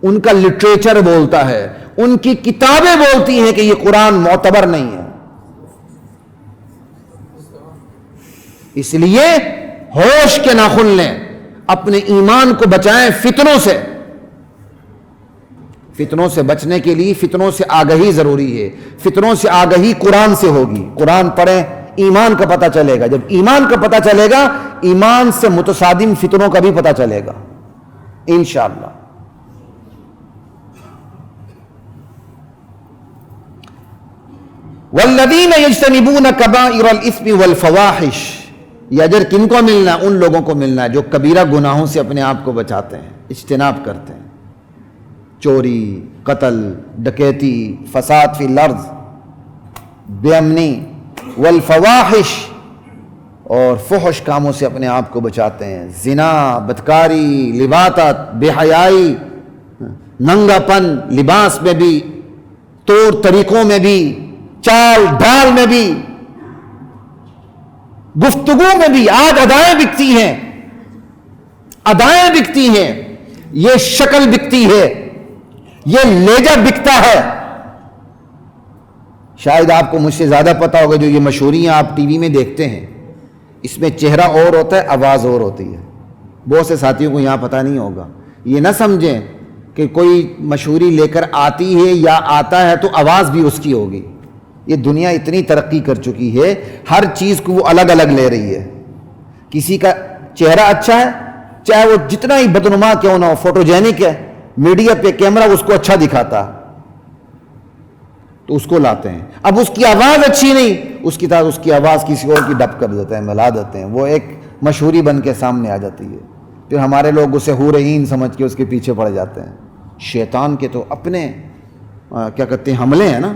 ان کا لٹریچر بولتا ہے، ان کی کتابیں بولتی ہیں کہ یہ قرآن معتبر نہیں ہے. اس لیے ہوش کے ناخن لیں، اپنے ایمان کو بچائیں فتنوں سے. فتنوں سے بچنے کے لیے فتنوں سے آگہی ضروری ہے. فتنوں سے آگہی قرآن سے ہوگی. قرآن پڑھیں، ایمان کا پتہ چلے گا. جب ایمان کا پتہ چلے گا، ایمان سے متصادم فتنوں کا بھی پتہ چلے گا انشاءاللہ. والذین یجتنبون کبائر الاثم والفواحش. یہ اجر کن کو ملنا ہے؟ ان لوگوں کو ملنا ہے جو کبیرہ گناہوں سے اپنے آپ کو بچاتے ہیں، اجتناب کرتے ہیں. چوری، قتل، ڈکیتی، فساد فی الارض، بے امنی، والفواحش، اور فحش کاموں سے اپنے آپ کو بچاتے ہیں. زنا، بدکاری، لواطت، بے حیائی، ننگا پن، لباس میں بھی، طور طریقوں میں بھی، چال ڈال میں بھی، گفتگو میں بھی. آج ادائیں بکتی ہیں، ادائیں بکتی ہیں، یہ شکل بکتی ہے، یہ لہجہ بکتا ہے. شاید آپ کو مجھ سے زیادہ پتا ہوگا جو یہ مشہوریاں آپ ٹی وی میں دیکھتے ہیں، اس میں چہرہ اور ہوتا ہے، آواز اور ہوتی ہے. بہت سے ساتھیوں کو یہاں پتہ نہیں ہوگا. یہ نہ سمجھیں کہ کوئی مشہوری لے کر آتی ہے یا آتا ہے تو آواز بھی اس کی ہوگی. یہ دنیا اتنی ترقی کر چکی ہے، ہر چیز کو وہ الگ الگ لے رہی ہے. کسی کا چہرہ اچھا ہے، چاہے وہ جتنا ہی بدنما کیوں نہ ہو، فوٹوجینک ہے، میڈیا پہ کیمرہ اس کو اچھا دکھاتا تو اس کو لاتے ہیں. اب اس کی آواز اچھی نہیں، اس کی آواز کسی اور کی ڈب کر دیتے ہیں، ملا دیتے ہیں، وہ ایک مشہوری بن کے سامنے آ جاتی ہے. پھر ہمارے لوگ اسے حورعین سمجھ کے اس کے پیچھے پڑ جاتے ہیں. شیطان کے تو اپنے کیا کہتے ہیں حملے ہیں نا،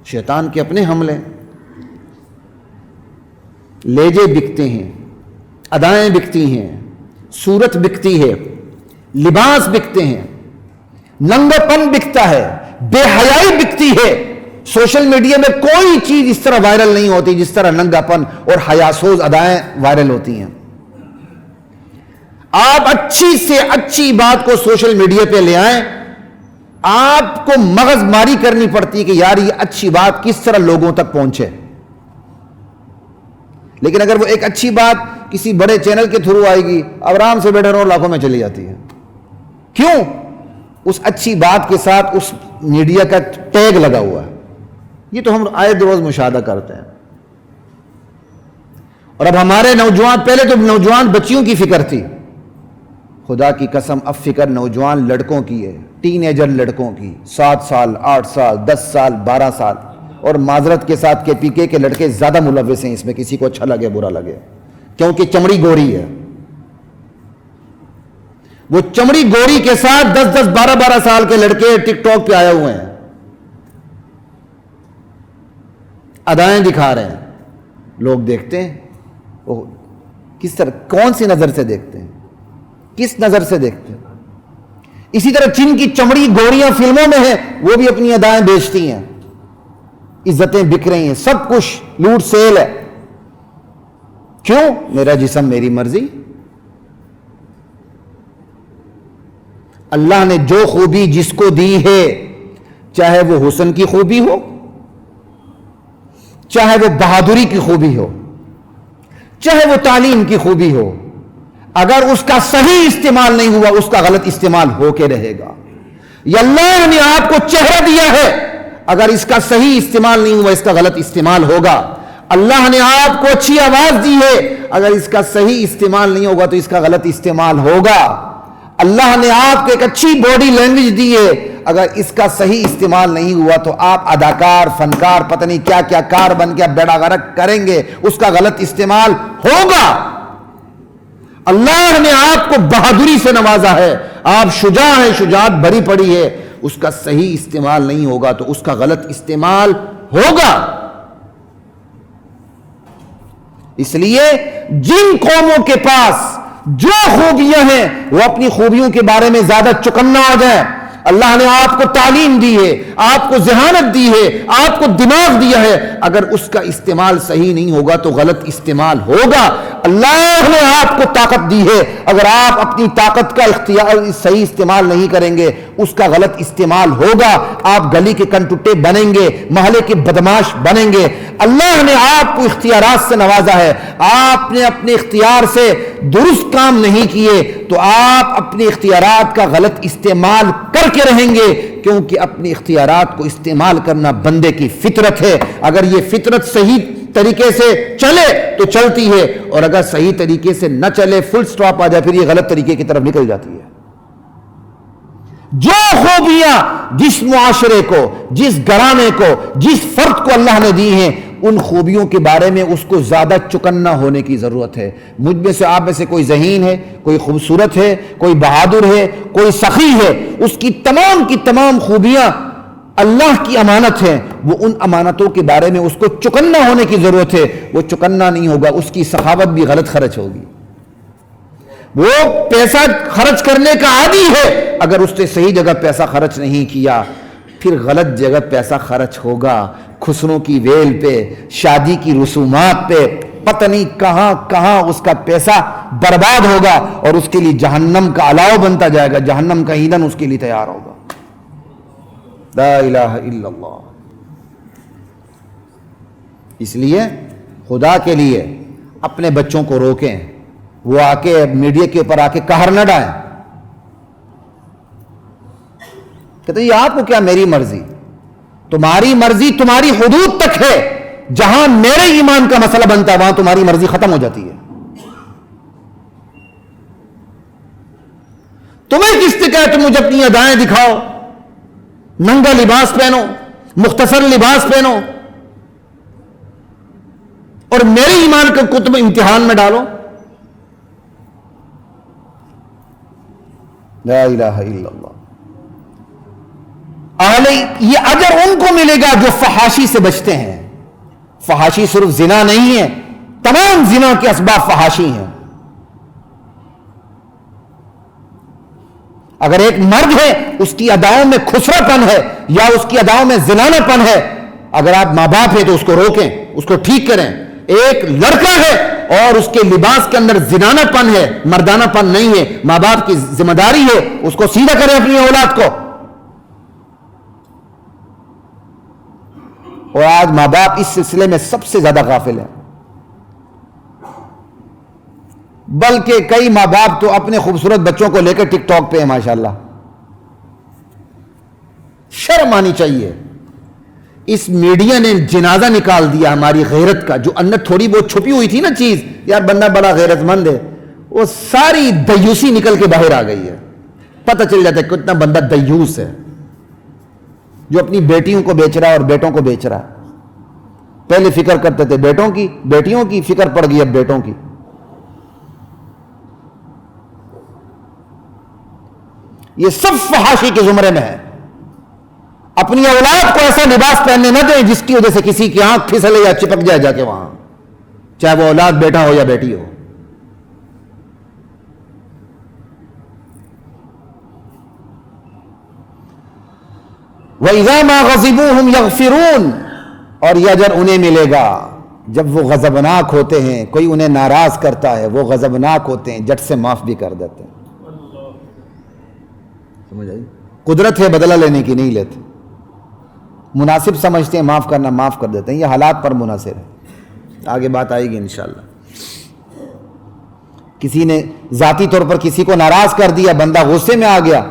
شیطان کے اپنے حملے. لہجے بکتے ہیں، ادائیں بکتی ہیں، صورت بکتی ہے، لباس بکتے ہیں، ننگا پن بکتا ہے، بے حیائی بکتی ہے. سوشل میڈیا میں کوئی چیز اس طرح وائرل نہیں ہوتی جس طرح ننگا پن اور حیاسوز ادائیں وائرل ہوتی ہیں. آپ اچھی سے اچھی بات کو سوشل میڈیا پہ لے آئیں، آپ کو مغز ماری کرنی پڑتی ہے کہ یار یہ اچھی بات کس طرح لوگوں تک پہنچے. لیکن اگر وہ ایک اچھی بات کسی بڑے چینل کے تھرو آئے گی، آرام سے بیٹھے رہو، لاکھوں میں چلی جاتی ہے. کیوں؟ اس اچھی بات کے ساتھ اس میڈیا کا ٹیگ لگا ہوا ہے. یہ تو ہم آئے روز مشاہدہ کرتے ہیں. اور اب ہمارے نوجوان، پہلے تو نوجوان بچیوں کی فکر تھی، خدا کی قسم اب فکر نوجوان لڑکوں کی ہے، ٹین ایجر لڑکوں کی، 7 سال، 8 سال، 10 سال، 12 سال. اور معذرت کے ساتھ KPK کے لڑکے زیادہ ملوث ہیں اس میں، کسی کو اچھا لگے برا لگے، کیونکہ چمڑی گوری ہے. وہ چمڑی گوری کے ساتھ 10-10، 12-12 سال کے لڑکے ٹک ٹاک پہ آئے ہوئے ہیں، ادائیں دکھا رہے ہیں. لوگ دیکھتے ہیں، وہ کس طرح، کون سی نظر سے دیکھتے ہیں، کس نظر سے دیکھتے ہیں. اسی طرح جن کی چمڑی گوریاں فلموں میں ہیں وہ بھی اپنی ادائیں بیچتی ہیں، عزتیں بک رہی ہیں، سب کچھ لوٹ سیل ہے. کیوں؟ میرا جسم میری مرضی. اللہ نے جو خوبی جس کو دی ہے، چاہے وہ حسن کی خوبی ہو، چاہے وہ بہادری کی خوبی ہو، چاہے وہ تعلیم کی خوبی ہو، اگر اس کا صحیح استعمال نہیں ہوا اس کا غلط استعمال ہو کے رہے گا. یا اللہ نے آپ کو چہرہ دیا ہے، اگر اس کا صحیح استعمال نہیں ہوا اس کا غلط استعمال ہوگا. اللہ نے آپ کو اچھی آواز دی ہے، اگر اس کا صحیح استعمال نہیں ہوگا تو اس کا غلط استعمال ہوگا۔ اللہ نے آپ کو ایک اچھی باڈی لینگویج دی ہے، اگر اس کا صحیح استعمال نہیں ہوا تو آپ اداکار، فنکار، پتہ نہیں کیا کیا کار بن کے بیڑا غرق کریں گے، اس کا غلط استعمال ہوگا۔ اللہ نے آپ کو بہادری سے نوازا ہے، آپ شجاع ہیں، شجاعت بھری پڑی ہے، اس کا صحیح استعمال نہیں ہوگا تو اس کا غلط استعمال ہوگا۔ اس لیے جن قوموں کے پاس جو خوبیاں ہیں وہ اپنی خوبیوں کے بارے میں زیادہ چکنا ہو جائے۔ اللہ نے آپ کو تعلیم دی ہے، آپ کو ذہانت دی ہے، آپ کو دماغ دیا ہے، اگر اس کا استعمال صحیح نہیں ہوگا تو غلط استعمال ہوگا۔ اللہ نے آپ کو طاقت دی ہے، اگر آپ اپنی طاقت کا صحیح استعمال نہیں کریں گے اس کا غلط استعمال ہوگا، آپ گلی کے کنٹوٹے بنیں گے، محلے کے بدماش بنیں گے۔ اللہ نے آپ کو اختیارات سے نوازا ہے، آپ نے اپنے اختیار سے درست کام نہیں کیے تو آپ اپنے اختیارات کا غلط استعمال کر کے رہیں گے، کیونکہ اپنے اختیارات کو استعمال کرنا بندے کی فطرت ہے۔ اگر یہ فطرت صحیح طریقے سے چلے تو چلتی ہے، اور اگر صحیح طریقے سے نہ چلے، فل سٹاپ آ جائے، پھر یہ غلط طریقے کی طرف نکل جاتی ہے۔ جو خوبیاں جس معاشرے کو، جس گھرانے کو، جس فرد کو اللہ نے دی ہیں، ان خوبیوں کے بارے میں اس کو زیادہ چکنا ہونے کی ضرورت ہے۔ مجھ میں سے، آپ میں سے کوئی ذہین ہے، کوئی خوبصورت ہے، کوئی بہادر ہے، کوئی سخی ہے، اس کی تمام خوبیاں اللہ کی امانت ہیں، وہ ان امانتوں کے بارے میں اس کو چکنا ہونے کی ضرورت ہے۔ وہ چکنا نہیں ہوگا، اس کی سخاوت بھی غلط خرچ ہوگی۔ وہ پیسہ خرچ کرنے کا عادی ہے، اگر اس نے صحیح جگہ پیسہ خرچ نہیں کیا پھر غلط جگہ پیسہ خرچ ہوگا، خسروں کی ویل پہ، شادی کی رسومات پہ، پتہ نہیں کہاں کہاں اس کا پیسہ برباد ہوگا، اور اس کے لیے جہنم کا الاؤ بنتا جائے گا، جہنم کا ایندھن اس کے لیے تیار ہوگا۔ لا الہ الا اللہ۔ اس لیے خدا کے لیے اپنے بچوں کو روکیں، وہ آ کے میڈیا کے اوپر آ کے قہر نہ ڈائیں، کہتے ہیں یہ آپ کو کیا، میری مرضی، تمہاری مرضی تمہاری حدود تک ہے، جہاں میرے ایمان کا مسئلہ بنتا ہے وہاں تمہاری مرضی ختم ہو جاتی ہے۔ تمہیں کس نے کہا تم مجھے اپنی ادائیں دکھاؤ، ننگا لباس پہنو، مختصر لباس پہنو، اور میرے ایمان کو تم امتحان میں ڈالو؟ لا الہ الا اللہ۔ یہ اجر ان کو ملے گا جو فحاشی سے بچتے ہیں۔ فحاشی صرف زنا نہیں ہے، تمام زنا کے اسباب فحاشی ہیں۔ اگر ایک مرد ہے اس کی اداؤں میں خسرا پن ہے یا اس کی اداؤں میں زنانہ پن ہے، اگر آپ ماں باپ ہیں تو اس کو روکیں، اس کو ٹھیک کریں۔ ایک لڑکا ہے اور اس کے لباس کے اندر زنانہ پن ہے، مردانہ پن نہیں ہے، ماں باپ کی ذمہ داری ہے اس کو سیدھا کریں اپنی اولاد کو۔ اور آج ماں باپ اس سلسلے میں سب سے زیادہ غافل ہیں، بلکہ کئی ماں باپ تو اپنے خوبصورت بچوں کو لے کر ٹک ٹاک پہ ہیں ماشاءاللہ۔ شرم آنی چاہیے۔ اس میڈیا نے جنازہ نکال دیا ہماری غیرت کا، جو اندر تھوڑی بہت چھپی ہوئی تھی نا چیز، یار بندہ بڑا غیرت مند ہے، وہ ساری دیوسی نکل کے باہر آ گئی ہے۔ پتہ چل جاتا ہے کتنا بندہ دیوس ہے، جو اپنی بیٹیوں کو بیچ رہا ہے اور بیٹوں کو بیچ رہا ہے۔ پہلے فکر کرتے تھے بیٹوں کی، بیٹیوں کی فکر پڑ گئی اب بیٹوں کی۔ یہ سب فحاشی کے زمرے میں ہے۔ اپنی اولاد کو ایسا لباس پہننے نہ دیں جس کی وجہ سے کسی کی آنکھ پھسلے یا چپک جائے جا کے وہاں، چاہے وہ اولاد بیٹا ہو یا بیٹی ہو۔ وَإِذَا مَا غَضِبُوا هُمْ يَغْفِرُونَ، اور یہ اجر انہیں ملے گا جب وہ غضبناک ہوتے ہیں، کوئی انہیں ناراض کرتا ہے وہ غضبناک ہوتے ہیں، جٹ سے معاف بھی کر دیتے ہیں۔ سمجھ آئی؟ قدرت ہے بدلہ لینے کی، نہیں لیتے، مناسب سمجھتے ہیں معاف کرنا، معاف کر دیتے ہیں۔ یہ حالات پر منحصر ہے، آگے بات آئے گی انشاءاللہ۔ کسی نے ذاتی طور پر کسی کو ناراض کر دیا، بندہ غصے میں آ گیا،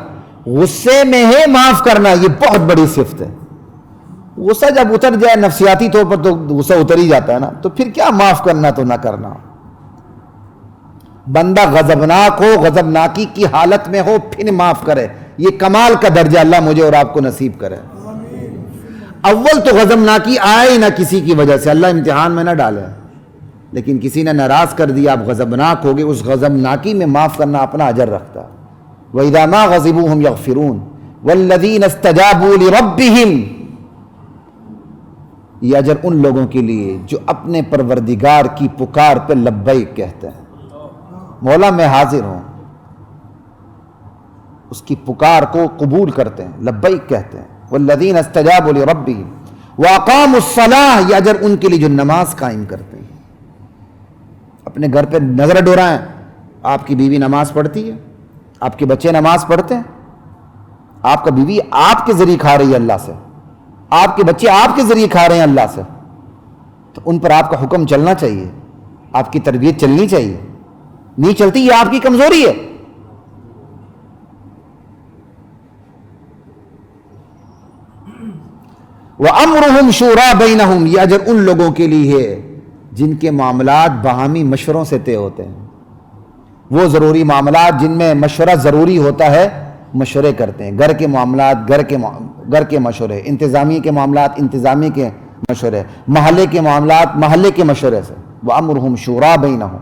غصے میں ہے معاف کرنا، یہ بہت بڑی صفت ہے۔ غصہ جب اتر جائے نفسیاتی طور پر تو غصہ اتر ہی جاتا ہے نا، تو پھر کیا معاف کرنا تو نہ کرنا. بندہ غضبناک ہو، غضبناکی کی حالت میں ہو پھر معاف کرے، یہ کمال کا درجہ اللہ مجھے اور آپ کو نصیب کرے. اول تو غضبناکی آئے ہی نہ کسی کی وجہ سے، اللہ امتحان میں نہ ڈالے، لیکن کسی نے ناراض کر دیا، آپ غضبناک ہو گئے، اس غضبناکی میں معاف کرنا اپنا اجر رکھتا. وَإِذَا مَا غَضِبُوا هُمْ يَغْفِرُونَ وَالَّذِينَ اسْتَجَابُوا لِرَبِّهِمْ. یہ اجر ان لوگوں کے لیے جو اپنے پروردگار کی پکار پہ لبیک کہتے ہیں، مولا میں حاضر ہوں، اس کی پکار کو قبول کرتے ہیں، لبیک کہتے ہیں. والذین استجابوا لربهم واقاموا الصلاۃ، یہ اجر ان کے لیے جو نماز قائم کرتے ہیں. اپنے گھر پہ نظر ڈورائیں، آپ کی بیوی نماز پڑھتی ہے، آپ کے بچے نماز پڑھتے ہیں، آپ کا بیوی آپ کے ذریعے کھا رہی ہے اللہ سے، آپ کے بچے آپ کے ذریعے کھا رہے ہیں اللہ سے، تو ان پر آپ کا حکم چلنا چاہیے، آپ کی تربیت چلنی چاہیے. نہیں چلتی، یہ آپ کی کمزوری ہے. وَأَمْرُهُمْ شُورَىٰ بَيْنَهُمْ، یہ اجر ان لوگوں کے لیے ہے جن کے معاملات باہمی مشوروں سے طے ہوتے ہیں. وہ ضروری معاملات جن میں مشورہ ضروری ہوتا ہے مشورے کرتے ہیں. گھر کے معاملات گھر کے مشورے، انتظامیہ کے معاملات انتظامیہ کے مشورے، محلے کے معاملات محلے کے مشورے سے. وَأَمْرُهُمْ شُورَىٰ بَيْنَهُمْ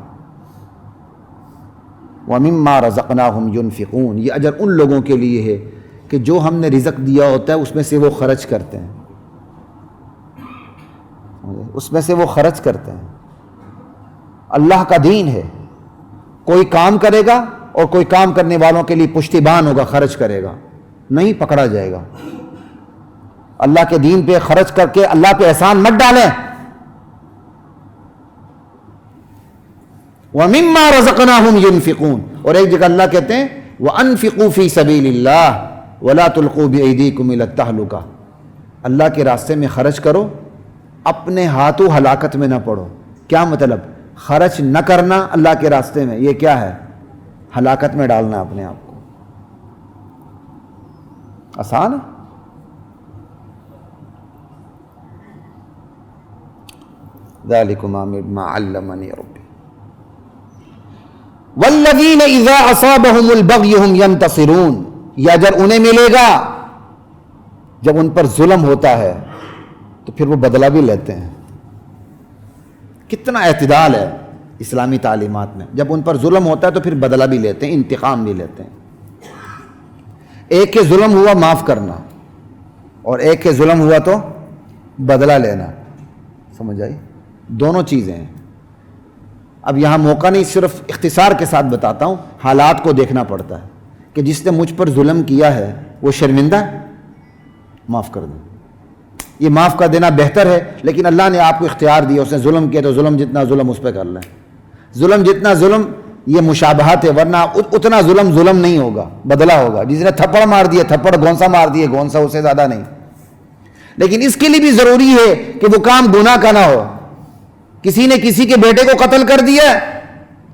وَمِمَّا رَزَقْنَاهُمْ يُنْفِقُونَ، یہ اجر ان لوگوں کے لیے ہے کہ جو ہم نے رزق دیا ہوتا ہے اس میں سے وہ خرچ کرتے ہیں، اس میں سے وہ خرچ کرتے ہیں. اللہ کا دین ہے، کوئی کام کرے گا اور کوئی کام کرنے والوں کے لیے پشتیبان ہوگا، خرچ کرے گا، نہیں پکڑا جائے گا. اللہ کے دین پہ خرچ کر کے اللہ پہ احسان مت ڈالیں. وَمِمَّا رَزَقْنَاهُمْ يُنْفِقُونَ، اور ایک جگہ اللہ کہتے ہیں وَأَنفِقُوا فِي سَبِيلِ اللَّهِ وَلَا تُلْقُوا بِأَيْدِيكُمْ إِلَى التَّهْلُكَةِ، اللہ کے راستے میں خرچ کرو، اپنے ہاتھوں ہلاکت میں نہ پڑو. کیا مطلب؟ خرچ نہ کرنا اللہ کے راستے میں، یہ کیا ہے؟ ہلاکت میں ڈالنا اپنے آپ کو. آسان ہے؟ ذَلِكُمْ مَا عَلَّمَنِي رَبِّي وَالَّذِينَ إِذَا أَصَابَهُمُ الْبَغْيُ هُمْ يَنْتَصِرُونَ، یہ اجر انہیں ملے گا جب ان پر ظلم ہوتا ہے تو پھر وہ بدلہ بھی لیتے ہیں. کتنا اعتدال ہے اسلامی تعلیمات میں. جب ان پر ظلم ہوتا ہے تو پھر بدلہ بھی لیتے ہیں، انتقام بھی لیتے ہیں. ایک کے ظلم ہوا معاف کرنا، اور ایک کے ظلم ہوا تو بدلہ لینا. سمجھ آئی؟ دونوں چیزیں ہیں. اب یہاں موقع نہیں، صرف اختصار کے ساتھ بتاتا ہوں. حالات کو دیکھنا پڑتا ہے کہ جس نے مجھ پر ظلم کیا ہے وہ شرمندہ ہے، معاف کر دیں. یہ معاف کر دینا بہتر ہے، لیکن اللہ نے آپ کو اختیار دیا. اس نے ظلم کیا تو ظلم جتنا ظلم اس پہ کر لیں. ظلم جتنا ظلم، یہ مشابہت ہے، ورنہ اتنا ظلم نہیں ہوگا، بدلہ ہوگا. جس نے تھپڑ مار دیا تھپڑ، گونسا مار دیا گونسا، اسے زیادہ نہیں. لیکن اس کے لیے بھی ضروری ہے کہ وہ کام گناہ کا نہ ہو. کسی نے کسی کے بیٹے کو قتل کر دیا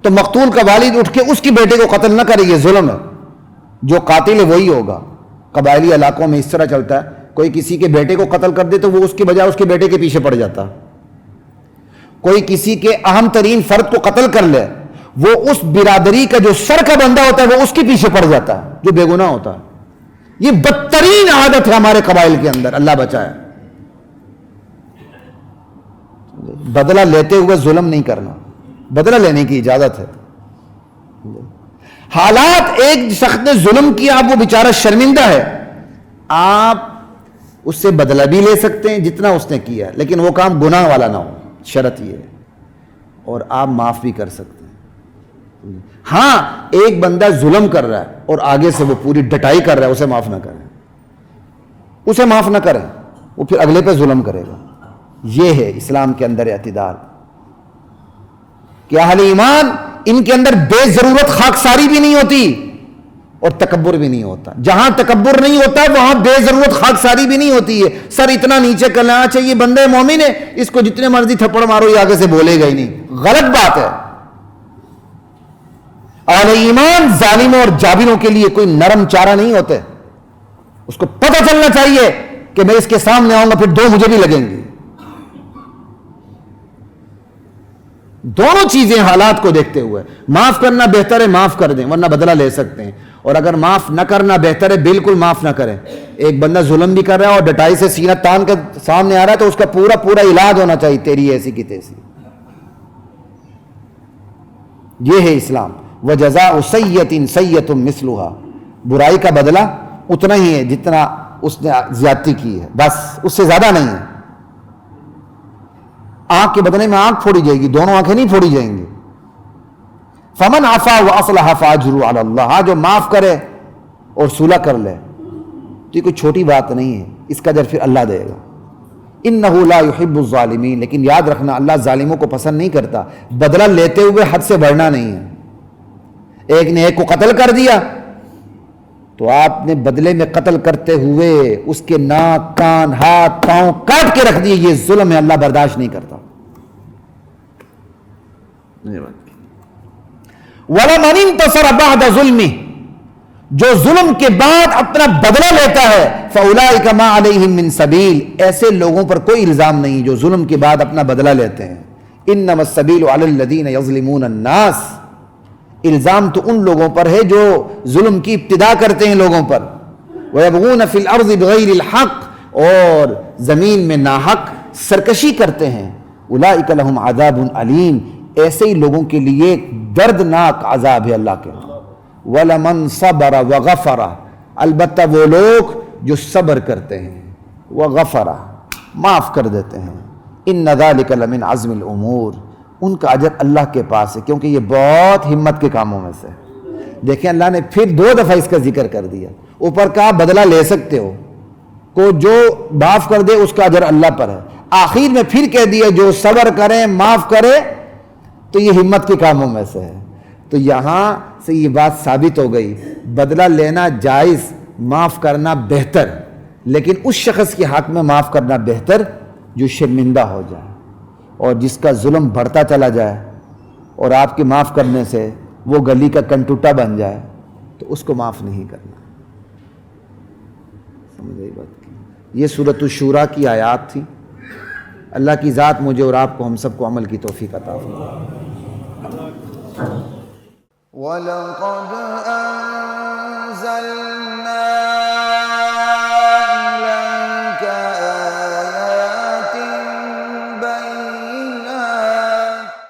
تو مقتول کا والد اٹھ کے اس کی بیٹے کو قتل نہ کرے، یہ ظلم ہے. جو قاتل ہے وہی ہوگا. قبائلی علاقوں میں اس طرح چلتا ہے، کوئی کسی کے بیٹے کو قتل کر دے تو وہ اس کے بجائے اس کے بیٹے کے پیچھے پڑ جاتا. کوئی کسی کے اہم ترین فرد کو قتل کر لے، وہ اس برادری کا جو سر کا بندہ ہوتا ہے وہ اس کے پیچھے پڑ جاتا ہے جو بے گناہ ہوتا ہے. یہ بدترین عادت ہے ہمارے قبائل کے اندر، اللہ بچائے. بدلہ لیتے ہوئے ظلم نہیں کرنا، بدلہ لینے کی اجازت ہے. حالات، ایک شخص نے ظلم کیا، اب وہ بیچارہ شرمندہ ہے، آپ اس سے بدلہ بھی لے سکتے ہیں جتنا اس نے کیا، لیکن وہ کام گناہ والا نہ ہو، شرط یہ ہے. اور آپ معاف بھی کر سکتے ہیں. ہاں، ایک بندہ ظلم کر رہا ہے اور آگے سے وہ پوری ڈٹائی کر رہا ہے، اسے معاف نہ کریں، اسے معاف نہ کریں، وہ پھر اگلے پہ ظلم کرے گا. یہ ہے اسلام کے اندر اعتدال کہ اہل ایمان، ان کے اندر بے ضرورت خاکساری بھی نہیں ہوتی اور تکبر بھی نہیں ہوتا. جہاں تکبر نہیں ہوتا وہاں بے ضرورت خاکساری بھی نہیں ہوتی ہے. سر اتنا نیچے کر لینا چاہیے، بندہ مومن ہے، اس کو جتنے مرضی تھپڑ مارو یہ آگے سے بولے گا ہی نہیں. غلط بات ہے. اہل ایمان ظالموں اور جابروں کے لیے کوئی نرم چارہ نہیں ہوتے. اس کو پتہ چلنا چاہیے کہ میں اس کے سامنے آؤں گا پھر 2 مجھے بھی لگیں گے. دونوں چیزیں حالات کو دیکھتے ہوئے معاف کرنا بہتر ہے، معاف کر دیں ورنہ بدلہ لے سکتے ہیں. اور اگر معاف نہ کرنا بہتر ہے، بالکل معاف نہ کریں. ایک بندہ ظلم بھی کر رہا ہے اور ڈٹائی سے سینہ تان کے سامنے آ رہا ہے تو اس کا پورا علاج ہونا چاہیے، تیری ایسی کی تیسی. یہ ہے اسلام. وَجَزَاءُ سَيِّئَةٍ سَيِّئَةٌ مِثْلُهَا، برائی کا بدلہ اتنا ہی ہے جتنا اس نے زیادتی کی ہے، بس اس سے زیادہ نہیں ہے. آنکھ کے بدلے میں آنکھ پھوڑی جائے گی، دونوں آنکھیں نہیں پھوڑی جائیں گی. فمن عفا واصلح فاجرؤ علی اللہ، جو معاف کرے اور صلح کر لے تو یہ کوئی چھوٹی بات نہیں ہے، اس کا اجر پھر اللہ دے گا. انہ لا یحب الظالمین، لیکن یاد رکھنا اللہ ظالموں کو پسند نہیں کرتا. بدلہ لیتے ہوئے حد سے بڑھنا نہیں ہے. ایک نے ایک کو قتل کر دیا تو آپ نے بدلے میں قتل کرتے ہوئے اس کے ناک کان ہاتھ پاؤں کاٹ کے رکھ دیے، یہ ظلم ہے، اللہ برداشت نہیں کرتا. وَلَمَنِ انتَصَرَ بَعْدَ ظُلْمِهِ، جو ظلم کے بعد اپنا بدلہ لیتا ہے، فَأُولَٰئِكَ مَا عَلَيْهِم مِّن سَبِيلٍ، ایسے لوگوں پر کوئی الزام نہیں جو ظلم کے بعد اپنا بدلہ لیتے ہیں. إِنَّمَا السَّبِيلُ عَلَى الَّذِينَ يَظْلِمُونَ النَّاسَ، الزام تو ان لوگوں پر ہے جو ظلم کی ابتدا کرتے ہیں لوگوں پر. وَيَبْغُونَ فِي الْأَرْضِ بِغَيْرِ الْحَقِّ، اور زمین میں ناحق سرکشی کرتے ہیں. أُولَٰئِكَ لَهُمْ عَذَابٌ أَلِيمٌ، ایسے ہی لوگوں کے لیے دردناک عذاب ہے اللہ کے. وَلَمَنْ صَبَرَ وَغَفَرَ، البتہ وہ لوگ جو صبر کرتے ہیں، وَغَفَرَ معاف کر دیتے ہیں. إِنَّ ذَلِكَ لَمِنْ عَزْمِ الْأُمُورِ، ان کا اجر اللہ کے پاس ہے، کیونکہ یہ بہت ہمت کے کاموں میں سے. دیکھیں اللہ نے پھر 2 دفعہ اس کا ذکر کر دیا. اوپر کہا بدلہ لے سکتے ہو، کو جو معاف کر دے اس کا اجر اللہ پر ہے. آخر میں پھر کہہ دیا جو صبر کرے معاف کرے تو یہ ہمت کے کاموں میں سے ہے. تو یہاں سے یہ بات ثابت ہو گئی، بدلہ لینا جائز، معاف کرنا بہتر، لیکن اس شخص کے حق میں معاف کرنا بہتر جو شرمندہ ہو جائے اور جس کا ظلم بڑھتا چلا جائے اور آپ کے معاف کرنے سے وہ گلی کا کنٹوٹا بن جائے تو اس کو معاف نہیں کرنا. سمجھ آئی بات کی؟ یہ سورۃ الشورى کی آیات تھی. اللہ کی ذات مجھے اور آپ کو، ہم سب کو عمل کی توفیق عطا فرمائے. وَلَقَدْ أَنزَلْنَا